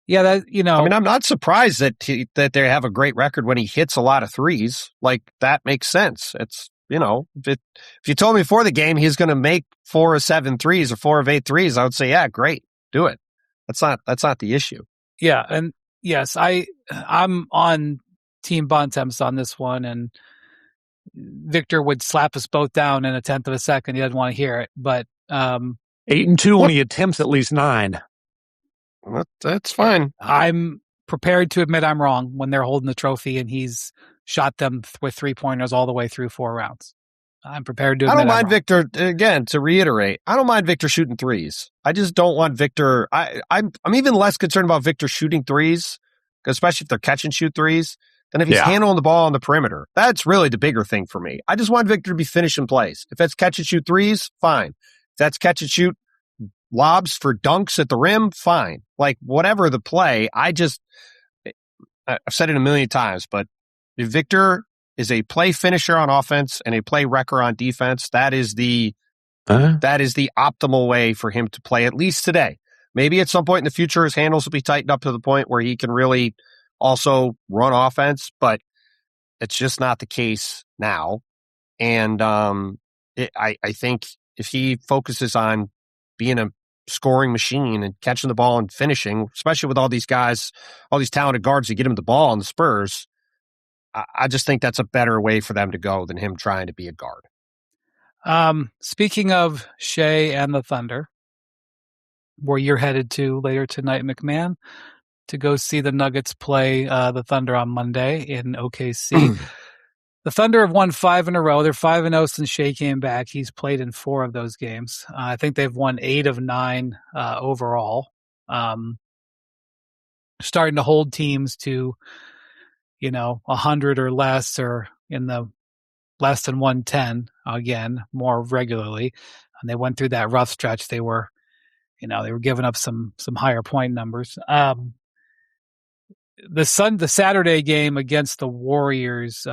Yeah, I mean, I'm not surprised that they have a great record when he hits a lot of threes. Like, that makes sense. It's, if you told me before the game he's going to make 4 of 7 threes or 4 of 8 threes, I would say, yeah, great, do it. That's not the issue. Yeah, and yes, I'm on Team Bontemps on this one, and Victor would slap us both down in a tenth of a second. He doesn't want to hear it, but 8-2 when he attempts at least 9. That's fine. I'm prepared to admit I'm wrong when they're holding the trophy and he's shot them with 3-pointers all the way through 4 rounds. I'm prepared to admit I don't mind I'm Victor, again, to reiterate, I don't mind Victor shooting threes. I just don't want Victor. I'm even less concerned about Victor shooting threes, especially if they're catch and shoot threes, than if he's handling the ball on the perimeter. That's really the bigger thing for me. I just want Victor to be finishing plays. If that's catch and shoot threes, fine. If that's catch and shoot lobs for dunks at the rim, fine. Like, whatever the play, I've said it a million times, but if Victor is a play finisher on offense and a play wrecker on defense, that is the optimal way for him to play, at least today. Maybe at some point in the future, his handles will be tightened up to the point where he can really also run offense, but it's just not the case now. And I think if he focuses on being a scoring machine and catching the ball and finishing, especially with all these guys, all these talented guards that get him the ball on the Spurs, I just think that's a better way for them to go than him trying to be a guard. Speaking of Shea and the Thunder, where you're headed to later tonight, MacMahon, to go see the Nuggets play the Thunder on Monday in OKC. The Thunder have won 5 in a row. They're 5-0 since Shea came back. He's played in 4 of those games. I think they've won 8 of 9 overall. Starting to hold teams to 100 or less, or in the less than 110 again, more regularly. And they went through that rough stretch. They were giving up some higher point numbers. the Saturday game against the Warriors,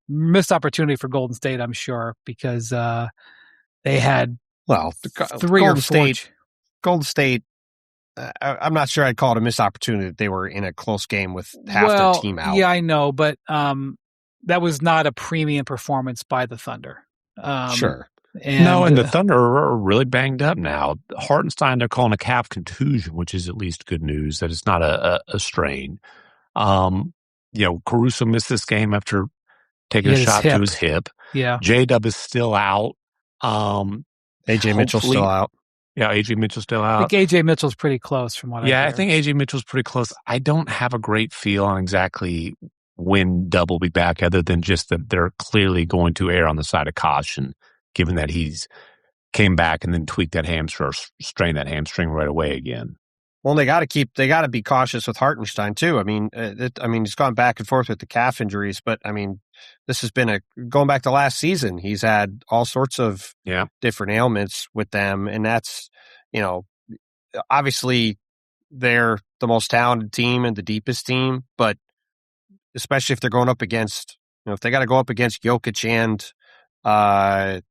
missed opportunity for Golden State, I'm sure, because they had Golden State. I'm not sure I'd call it a missed opportunity that they were in a close game with half their team out. Yeah, I know, but that was not a premium performance by the Thunder. Sure. And the Thunder are really banged up now. Hartenstein, they're calling a calf contusion, which is at least good news that it's not a strain. Caruso missed this game after taking a shot to his hip. Yeah. J-Dub is still out. AJ Mitchell's still out. Yeah, AJ Mitchell's still out. I think AJ Mitchell's pretty close from what I hear. Yeah, I think AJ Mitchell's pretty close. I don't have a great feel on exactly when Dub will be back, other than just that they're clearly going to err on the side of caution, given that he's came back and then tweaked that hamstring or strained that hamstring right away again. Well, they got to be cautious with Hartenstein too. I mean, he's gone back and forth with the calf injuries, but I mean, this has been going back to last season. He's had all sorts of different ailments with them, and that's, obviously they're the most talented team and the deepest team, but especially if they're going up against, if they got to go up against Jokic and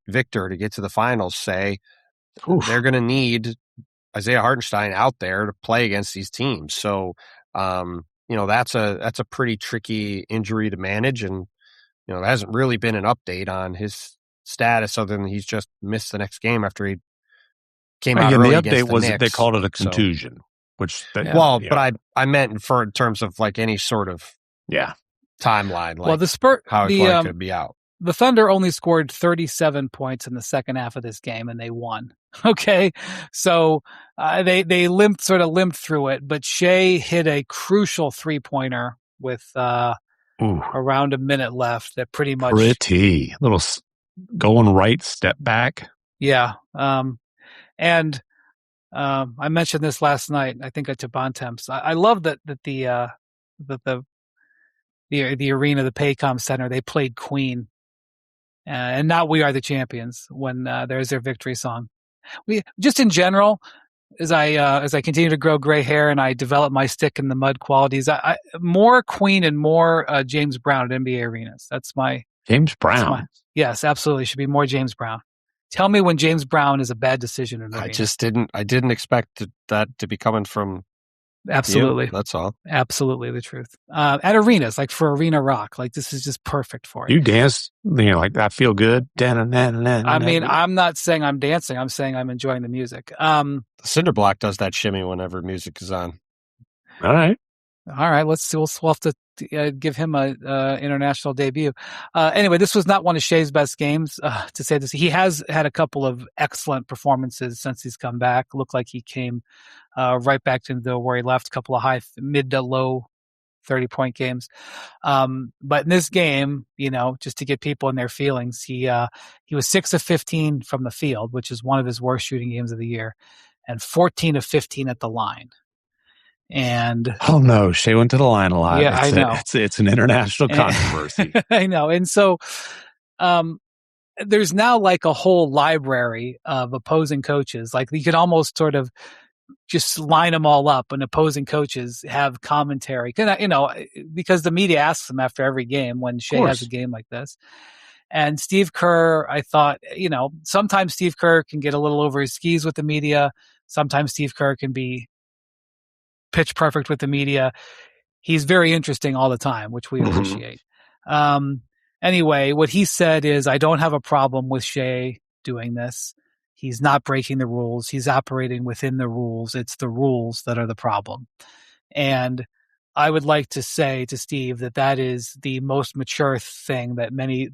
Victor to get to the finals, say, they're going to need Isaiah Hartenstein out there to play against these teams. So, that's a pretty tricky injury to manage. And, there hasn't really been an update on his status other than he's just missed the next game after he came out early against the Knicks. The update was that they called it a contusion, but I meant in terms of like any sort of timeline. Like how he could be out. The Thunder only scored 37 points in the second half of this game, and they won. Okay, so they limped through it, but Shea hit a crucial 3-pointer with around a minute left. That pretty much little going right step back. Yeah, and I mentioned this last night. I think to Bontemps. I love that the arena, the Paycom Center, they played Queen. And not "We Are the Champions" when there's their victory song. We just in general, as I continue to grow gray hair and I develop my stick in the mud qualities, I more Queen and more James Brown at NBA arenas. That's my James Brown. Yes, absolutely, should be more James Brown. Tell me when James Brown is a bad decision in an arena. I didn't expect that to be coming from. Absolutely. That's all. Absolutely the truth. At arenas, like for arena rock, like this is just perfect for it. You dance, like that feel good. I mean, I'm not saying I'm dancing. I'm saying I'm enjoying the music. The Cinderblock does that shimmy whenever music is on. All right. Let's see. We'll have to give him a international debut. Anyway, this was not one of Shea's best games, to say this. He has had a couple of excellent performances since he's come back. Looked like he came right back to where he left, a couple of mid to low 30-point games. But in this game, just to get people in their feelings, he was 6 of 15 from the field, which is one of his worst shooting games of the year, and 14 of 15 at the line. And oh no, Shea went to the line a lot. Yeah, I know. It's an international controversy. I know. And so there's now like a whole library of opposing coaches. Like you could almost sort of just line them all up, and opposing coaches have commentary. Because the media asks them after every game when Shea has a game like this. And Steve Kerr, I thought, sometimes Steve Kerr can get a little over his skis with the media. Sometimes Steve Kerr can be pitch perfect with the media. He's very interesting all the time, which we appreciate. Anyway, what he said is, I don't have a problem with Shea doing this. He's not breaking the rules. He's operating within the rules. It's the rules that are the problem. And I would like to say to Steve that is the most mature thing that many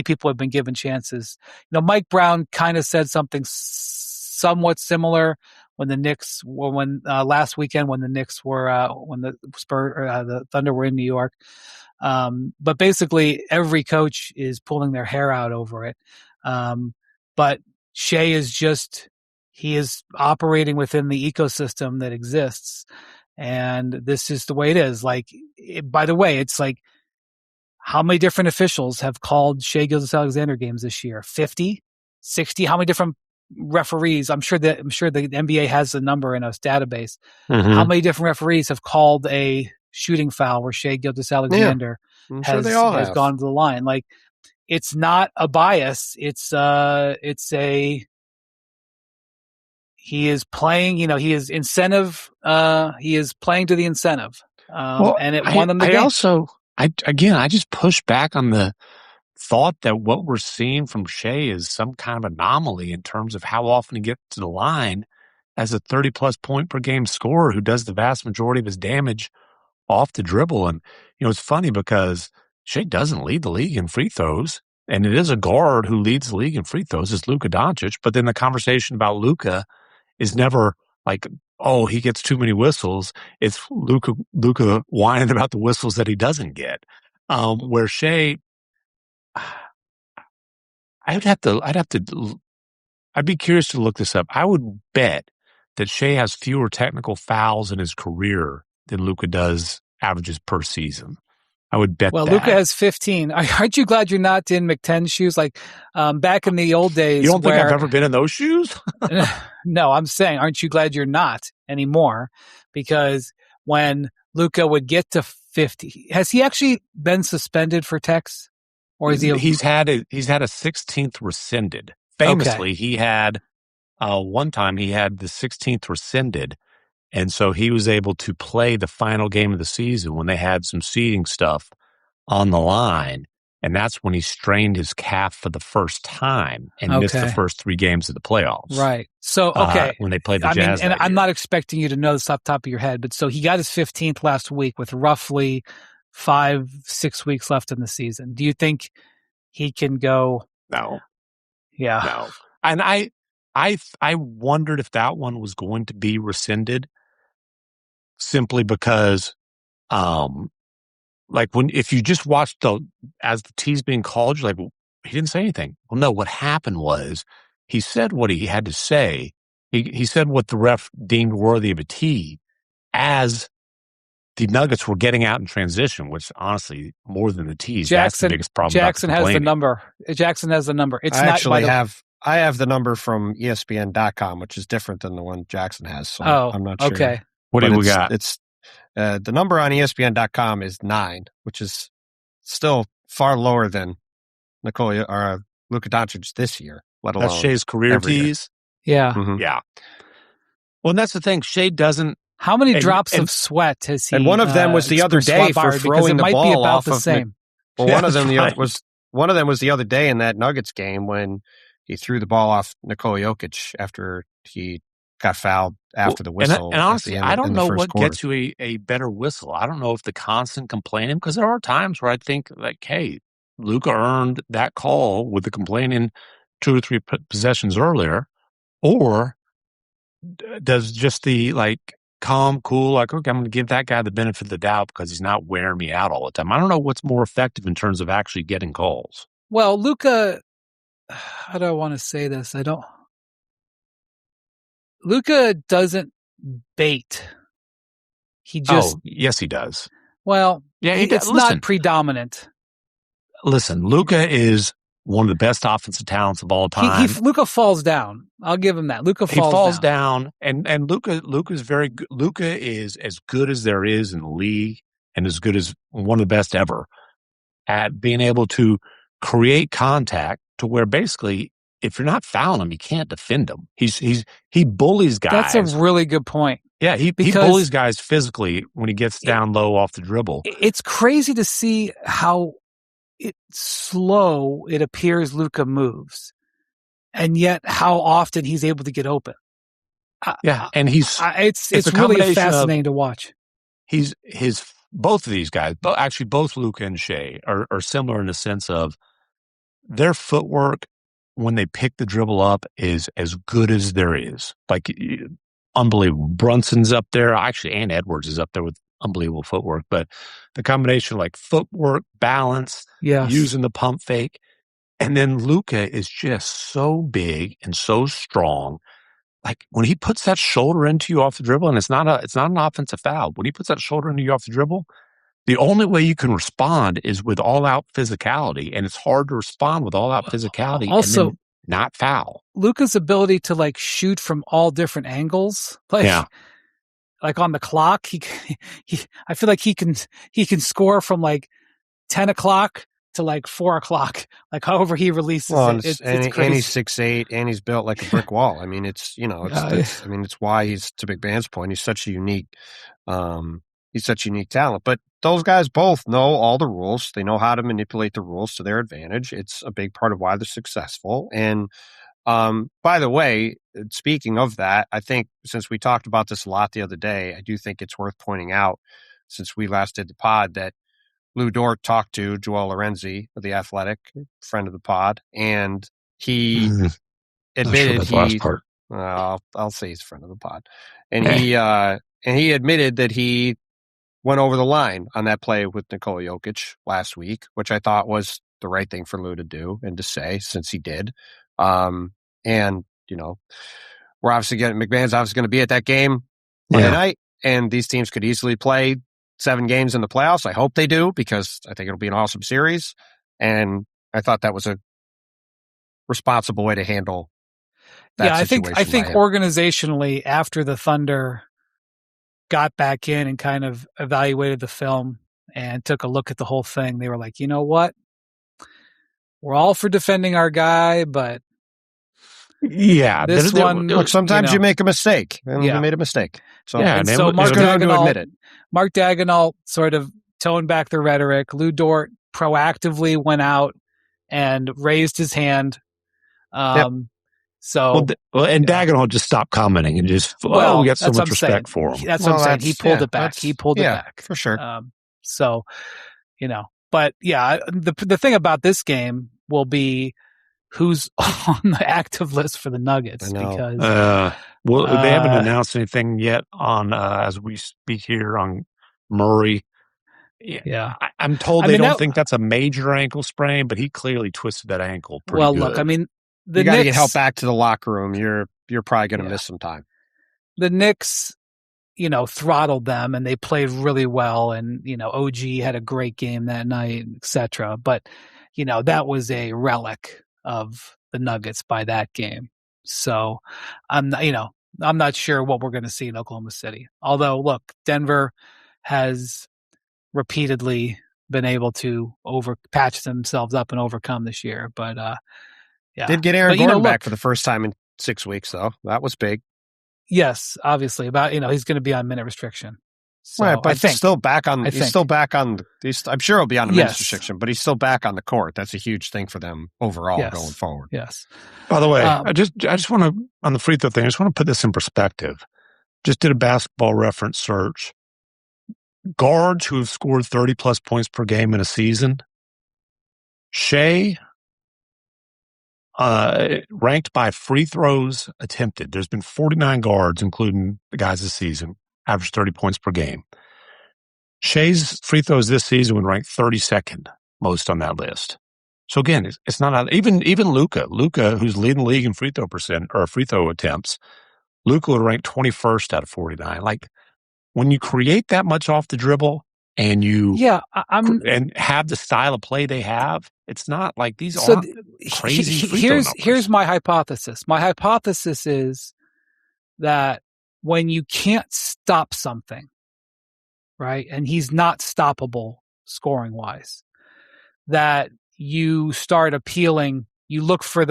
people have been given chances. Mike Brown kind of said something somewhat similar when the Knicks last weekend when the Knicks were when the the Thunder were in New York. But basically every coach is pulling their hair out over it. But Shea he is operating within the ecosystem that exists. And this is the way it is. By the way, it's like, how many different officials have called Shea Gilgeous-Alexander games this year? 50? 60? How many different referees? I'm sure the NBA has the number in a database. Mm-hmm. How many different referees have called a shooting foul where Shai Gilgeous-Alexander has gone to the line. Like, it's not a bias. It's he is playing, he is incentive. He is playing to the incentive. And it won them the game. I just push back on the thought that what we're seeing from Shai is some kind of anomaly in terms of how often he gets to the line as a 30-plus point per game scorer who does the vast majority of his damage off the dribble. And, it's funny because Shai doesn't lead the league in free throws, and it is a guard who leads the league in free throws is Luka Doncic. But then the conversation about Luka is never like, oh, he gets too many whistles. It's Luka whining about the whistles that he doesn't get. Where Shai, I'd be curious to look this up. I would bet that Shai has fewer technical fouls in his career than Luka does averages per season. I would bet that. Luka has 15. Aren't you glad you're not in McTen's shoes? Like, back in the old days. You don't think I've ever been in those shoes? No, I'm saying, aren't you glad you're not anymore? Because when Luka would get to 50, has he actually been suspended for techs? Or is he? He's had a 16th rescinded. Famously, he had one time he had the 16th rescinded, and so he was able to play the final game of the season when they had some seeding stuff on the line, and that's when he strained his calf for the first time and missed the first 3 games of the playoffs. Right. So, when they played the Jazz. And I'm not expecting you to know this off the top of your head, but so he got his 15th last week with roughly 5-6 weeks left in the season. Do you think he can go? No. Yeah. No. And I wondered if that one was going to be rescinded simply because, if you just watched as the tea's being called, you're like, well, he didn't say anything. Well, no, what happened was he said what he had to say. He said what the ref deemed worthy of a tee as the Nuggets were getting out in transition, which honestly, more than the tees, that's the biggest problem. Jackson has the number. Jackson has the number. I have the number from ESPN.com, which is different than the one Jackson has. So I'm not sure. Okay. What do we got? It's the number on ESPN.com is 9, which is still far lower than Luka Doncic this year, let alone that's Shai's career tees. Yeah. Mm-hmm. Yeah. Well, and that's the thing. Shai doesn't. How many drops of sweat has he? And one of them was the other day for throwing the ball off of the same. Well, one of them was the other day in that Nuggets game when he threw the ball off Nikola Jokic after he got fouled after the whistle. And honestly, I don't know what gets you a better whistle. I don't know if the constant complaining, because there are times where I think like, hey, Luka earned that call with the complaining 2 or 3 possessions earlier, or does just the calm, cool, like, okay, I'm going to give that guy the benefit of the doubt because he's not wearing me out all the time. I don't know what's more effective in terms of actually getting calls. Well, Luka, how do I want to say this? Luka doesn't bait. He just. Oh, yes, he does. Well, yeah, it's not predominant. Listen, Luka is one of the best offensive talents of all time. Luka falls down. I'll give him that. Luka falls down. And Luka is very good. Luka is as good as there is in the league and as good as one of the best ever at being able to create contact to where basically if you're not fouling him, you can't defend him. He bullies guys. That's a really good point. Yeah, he bullies guys physically when he gets down low off the dribble. It's crazy to see how slow it appears Luka moves, and yet how often he's able to get open. And it's really fascinating to watch. Both of these guys, both Luka and Shai are similar in the sense of their footwork when they pick the dribble up is as good as there is. Like unbelievable. Brunson's up there, actually, and Edwards is up there with unbelievable footwork, but the combination of footwork, balance, using the pump fake, and then Luka is just so big and so strong. Like when he puts that shoulder into you off the dribble, and it's not an offensive foul. When he puts that shoulder into you off the dribble, the only way you can respond is with all out physicality, and it's hard to respond with all out physicality also, and then not foul. Luka's ability to shoot from all different angles, like on the clock. I feel like he can score from like 10 o'clock to like 4 o'clock, like however he releases it. It's crazy. And he's 6'8", and he's built like a brick wall. I mean, it's why he's, to MacMahon's point, he's such a unique talent. But those guys both know all the rules. They know how to manipulate the rules to their advantage. It's a big part of why they're successful. And by the way, speaking of that, I think since we talked about this a lot the other day, I do think it's worth pointing out, since we last did the pod, that Lou Dort talked to Joel Lorenzi of The Athletic, friend of the pod, and he admitted I'll say he's a friend of the pod. And he admitted that he went over the line on that play with Nikola Jokic last week, which I thought was the right thing for Lou to do and to say, since he did. And, we're obviously McMahon's obviously going to be at that game Monday night, and these teams could easily play 7 games in the playoffs. I hope they do, because I think it'll be an awesome series. And I thought that was a responsible way to handle that situation. I think organizationally, after the Thunder got back in and kind of evaluated the film and took a look at the whole thing, they were like, you know what? We're all for defending our guy, but this one. Look, sometimes you make a mistake, and you made a mistake. So, so Mark Daigneault sort of toned back the rhetoric. Lou Dort proactively went out and raised his hand. Daigneault just stopped commenting and just, we got so much respect for him. That's what I'm saying. He pulled it back. He pulled it back. For sure. But the thing about this game will be who's on the active list for the Nuggets, because they haven't announced anything yet on as we speak here on Murray. Yeah, I'm told they don't think that's a major ankle sprain, but he clearly twisted that ankle pretty good. Look, I mean, you got to get help back to the locker room. You're probably going to miss some time. The Knicks, throttled them, and they played really well, and OG had a great game that night, etc. But that was a relic of the Nuggets by that game. So I'm not sure what we're going to see in Oklahoma City. Although, look, Denver has repeatedly been able to patch themselves up and overcome this year. But did get Aaron Gordon back for the first time in 6 weeks, though. That was big. Yes, obviously. He's going to be on minute restriction. So right, but he's still back on. I'm sure he'll be on a minute restriction, but he's still back on the court. That's a huge thing for them overall going forward. Yes. By the way, I just want to, on the free throw thing, I just want to put this in perspective. Just did a basketball reference search. Guards who have scored 30 plus points per game in a season. Shea, ranked by free throws attempted. There's been 49 guards, including the guys this season, average 30 points per game. Shea's free throws this season would rank 32nd most on that list. So again, it's not even Luka, who's leading the league in free throw attempts. Luka would rank 21st out of 49. Like, when you create that much off the dribble and you and have the style of play they have, it's not like these aren't crazy free throw numbers. Here's my hypothesis. My hypothesis is that when you can't stop something, right, and he's not stoppable scoring-wise, that you start appealing. You look for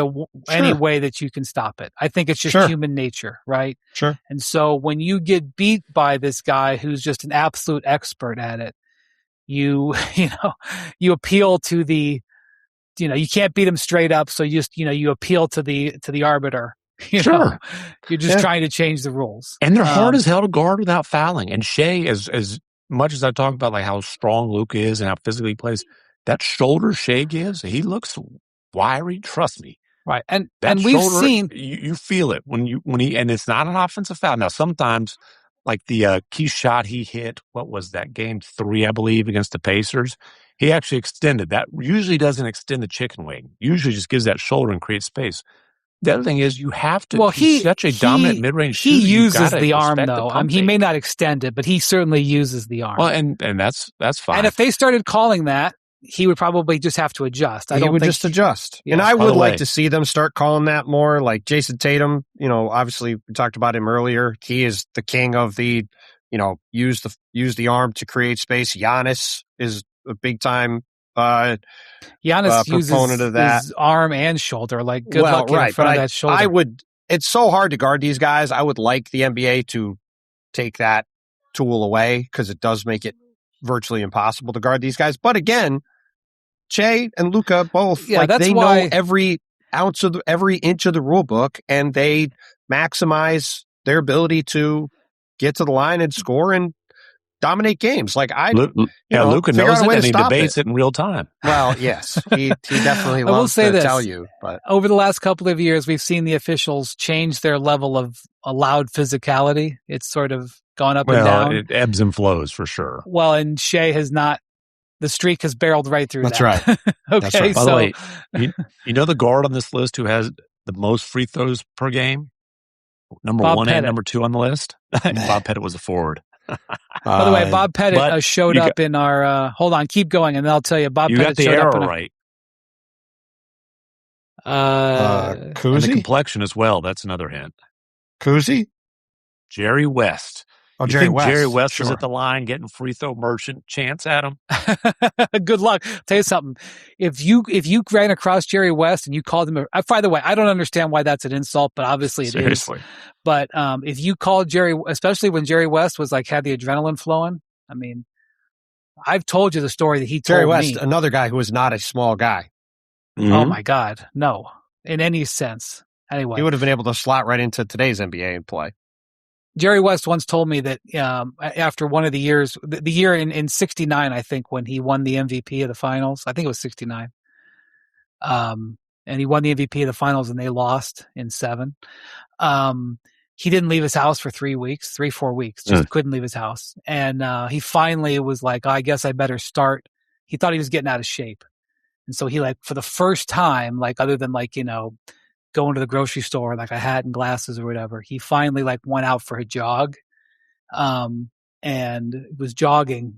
any way that you can stop it. I think it's just human nature, right? Sure. And so when you get beat by this guy who's just an absolute expert at it, you appeal to the, you can't beat him straight up, so you appeal to the arbiter. You're just trying to change the rules. And they're hard as hell to guard without fouling. And Shea, as much as I talk about like how strong Luka is and how physically he plays, that shoulder Shea gives, he looks wiry, trust me. Right. And we've seen you feel it when he and it's not an offensive foul. Now sometimes like the key shot he hit, what was that, game 3, I believe, against the Pacers, he actually extended. That usually doesn't extend the chicken wing. Usually just gives that shoulder and creates space. The other thing is you have to he's such a dominant mid-range shooter. He uses the arm though. He may not extend it, but he certainly uses the arm. Well, and that's fine. And if they started calling that, he would probably just have to adjust. He would just adjust. Yeah. And I would like to see them start calling that more. Like Jason Tatum, obviously we talked about him earlier. He is the king of the use the arm to create space. Giannis is a big time Giannis proponent of that. his arm and shoulder. Like, good luck getting in front of that shoulder. It's so hard to guard these guys. I would like the NBA to take that tool away because it does make it virtually impossible to guard these guys. But again, Che and Luka both, they know every inch of the rule book, and they maximize their ability to get to the line and score and dominate games. Luka knows it, and he debates it in real time. Well, yes, he definitely loves to tell you. But over the last couple of years, we've seen the officials change their level of allowed physicality. It's sort of gone up and down. It ebbs and flows for sure. Well, and Shea has not. The streak has barreled right through. That's that. right. Okay. That's right. By the way, you know the guard on this list who has the most free throws per game? Number Bob 1 Pettit. and number 2 on the list? Bob Pettit was a forward. By the way, Bob Pettit showed up in our. Hold on, keep going, and then I'll tell you. Bob Pettit got the showed arrow up right. Kuzi? And the complexion as well. That's another hint. Kuzi? Jerry West. Oh, Jerry West. Jerry West was at the line getting free throw merchant chance at him. Good luck. I'll tell you something. If you ran across Jerry West and you called him, by the way, I don't understand why that's an insult, but obviously it is. But if you called Jerry, especially when Jerry West was had the adrenaline flowing, I mean, I've told you the story that he told Jerry West, me. another guy who was not a small guy. Mm-hmm. Oh my God, no, in any sense. Anyway, he would have been able to slot right into today's NBA and play. Jerry West once told me that after one of the years, the year in 69, I think, when he won the MVP of the finals, I think it was 69. And he won the MVP of the finals and they lost in 7. He didn't leave his house for 4 weeks, just couldn't leave his house. And he finally was like, I guess I better start. He thought he was getting out of shape. And so he for the first time, other than going to the grocery store, a hat and glasses or whatever, he finally went out for a jog, and was jogging,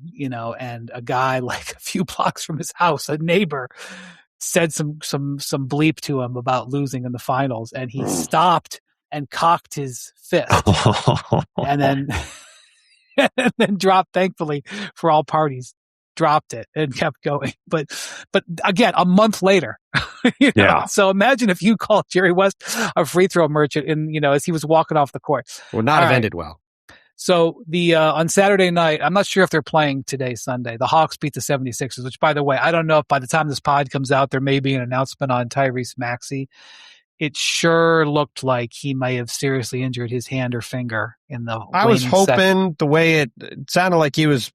and a guy a few blocks from his house, a neighbor, said some bleep to him about losing in the finals, and he stopped and cocked his fist, and then dropped, thankfully for all parties, dropped it and kept going. But again, a month later, Yeah. So imagine if you called Jerry West a free throw merchant as he was walking off the court. Would not have ended well. So on Saturday night, I'm not sure if they're playing today, Sunday, the Hawks beat the 76ers, which, by the way, I don't know if by the time this pod comes out, there may be an announcement on Tyrese Maxey. It sure looked like he may have seriously injured his hand or finger in the I was hoping the way it sounded like he was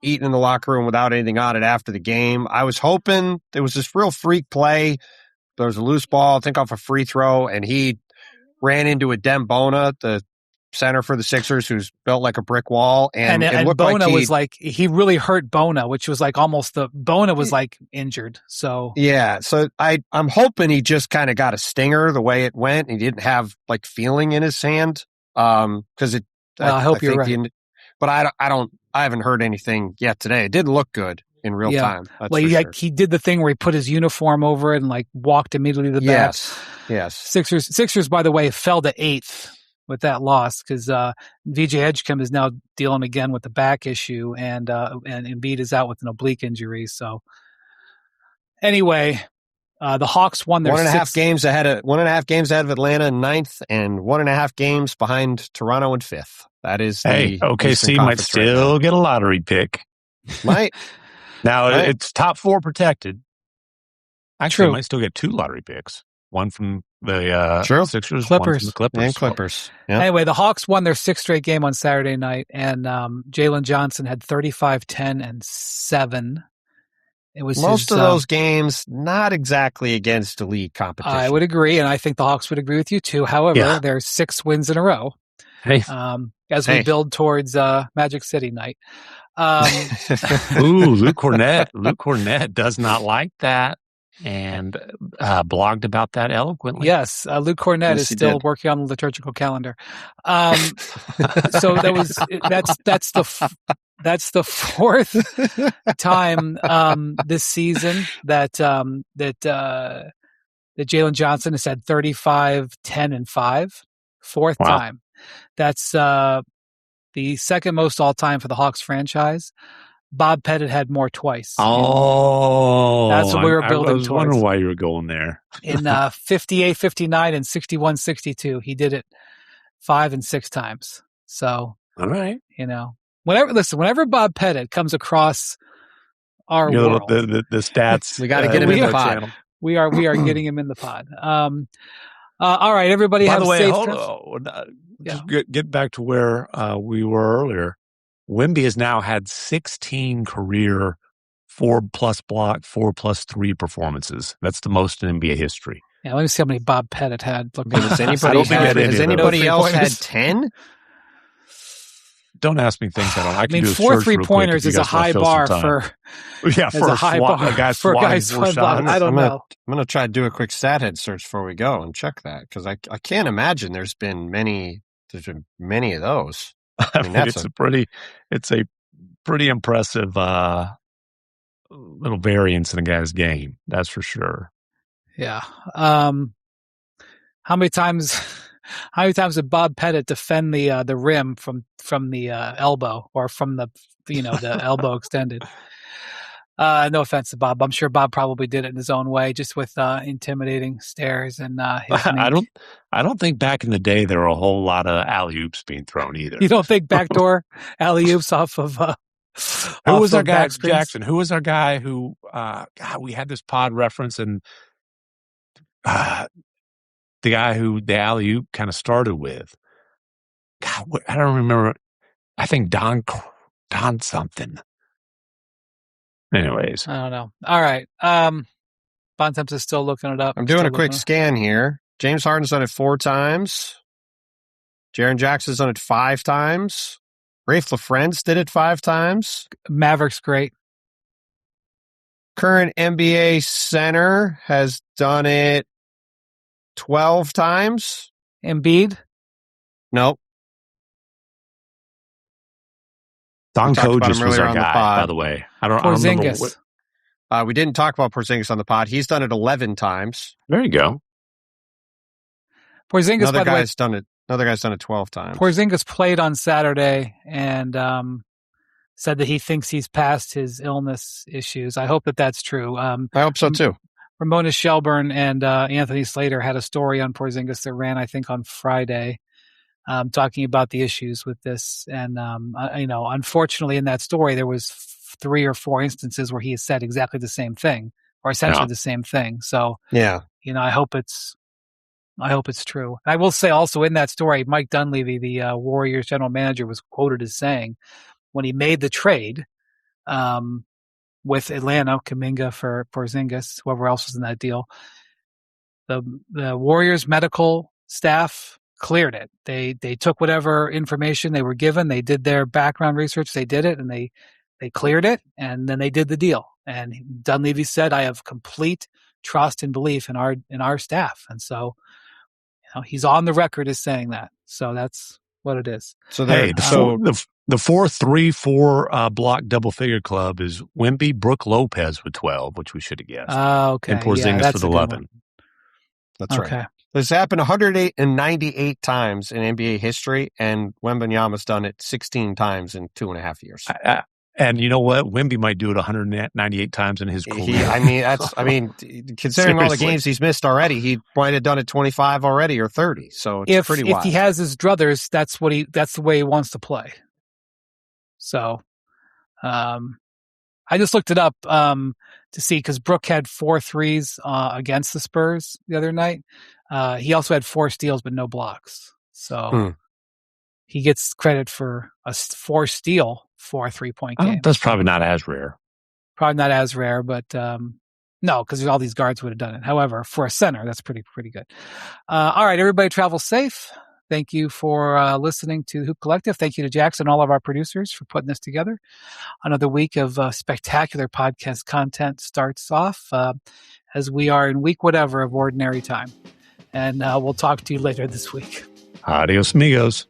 eating in the locker room without anything on it after the game. I was hoping there was this real freak play. There was a loose ball, I think off a free throw, and he ran into a Bona, the center for the Sixers, who's built like a brick wall. And it looked Bona like he really hurt Bona, which was Bona was injured. So yeah, so I'm hoping he just kind of got a stinger the way it went. He didn't have feeling in his hand. Because it. I hope you're right. But I haven't heard anything yet today. It didn't look good in real time. That's sure. He did the thing where he put his uniform over it and walked immediately to the back. Yes. Sixers, by the way, fell to 8th with that loss because VJ Edgecombe is now dealing again with the back issue, and Embiid is out with an oblique injury. So anyway, the Hawks won their 1.5 games ahead of Atlanta in 9th, and 1.5 games behind Toronto in 5th. That is OKC might still get a lottery pick. Might. Now it's top 4 protected. Actually, it might still get 2 lottery picks. One from the Sixers, Clippers. one from the Clippers. And Clippers. Yep. Anyway, the Hawks won their 6th straight game on Saturday night, and Jalen Johnson had 35, 10, and 7. It was most of those games not exactly against elite competition. I would agree, and I think the Hawks would agree with you too. However, there's 6 wins in a row. As we build towards Magic City night. Ooh, Luke Cornett. Luke Cornett does not like that and blogged about that eloquently. Yes, Luke Cornett is still working on the liturgical calendar. So that's the 4th time this season that Jalen Johnson has had 35, 10, and 5. 4th time. That's the second most all-time for the Hawks franchise. Bob Pettit had more twice. Oh, that's what we were building I was towards. wondering why you were going there. In 58, 59, and 61, 62, he did it 5 and 6 times. So, all right, whenever Bob Pettit comes across our world, the stats, we got to get him in the pod. Channel. We are getting him in the pod. All right, everybody. By have the way, safe hold on. Just get back to where we were earlier. Wemby has now had 16 career 4+ block, 4+3 performances. That's the most in NBA history. Yeah, let me see how many Bob Pettit had. Has anybody else had 10? Don't ask me things I can do. 4 3-pointers is a high bar for a guy's swatting. I don't know. I'm going to try to do a quick stat head search before we go and check that, because I can't imagine there's been many of those. I mean, it's a pretty impressive little variance in a guy's game. That's for sure. Yeah. How many times did Bob Pettit defend the rim from the elbow, or from the elbow extended? No offense to Bob. I'm sure Bob probably did it in his own way, just with intimidating stares and his I don't think back in the day there were a whole lot of alley-oops being thrown either. You don't think backdoor alley-oops off of who was our guy, Jackson? Who was our guy who we had this pod reference, and the guy who the alley-oop kind of started with? God, I don't remember. I think Don something. Anyways. I don't know. All right. Bontemps is still looking it up. I'm doing a quick scan here. James Harden's done it 4 times. Jaren Jackson's done it 5 times. Rafe LaFrentz did it 5 times. Maverick's great. Current NBA center has done it 12 times. Embiid? Nope. Don Kogis was our guy, by the way. I don't remember what. We didn't talk about Porzingis on the pod. He's done it 11 times. There you go. Porzingis, Another guy's done it 12 times. Porzingis played on Saturday and said that he thinks he's past his illness issues. I hope that that's true. I hope so too. Ramona Shelburne and Anthony Slater had a story on Porzingis that ran, I think, on Friday, talking about the issues with this. And, unfortunately in that story, there was 3 or 4 instances where he has said exactly the same thing, or essentially the same thing. So, I hope it's true. I will say also in that story, Mike Dunleavy, the Warriors general manager, was quoted as saying when he made the trade with Atlanta, Kuminga for Porzingis, whoever else was in that deal, the Warriors medical staff cleared it. They took whatever information they were given, they did their background research, they did it, and they cleared it, and then they did the deal. And Dunleavy said, "I have complete trust and belief in our staff," and so he's on the record as saying that. So that's what it is. So the 4-3-4 block double figure club is Wemby, Brook Lopez with 12, which we should have guessed. Okay. And Porzingis with 11. That's right. This happened 198 times in NBA history, and Wembanyama's done it 16 times in 2.5 years. And you know what? Wemby might do it 198 times in his career. Considering all the games he's missed already, he might have done it 25 already or 30. So it's pretty wild. If he has his druthers, that's the way he wants to play. So, I just looked it up to see, because Brook had 4 threes against the Spurs the other night. He also had 4 steals but no blocks. So he gets credit for a 4 steal for a 3-point game. That's probably not as rare. Probably not as rare, but no, because all these guards would have done it. However, for a center, that's pretty good. All right, everybody travel safe. Thank you for listening to Hoop Collective. Thank you to Jackson and all of our producers for putting this together. Another week of spectacular podcast content starts off as we are in week whatever of ordinary time. And we'll talk to you later this week. Adios, amigos.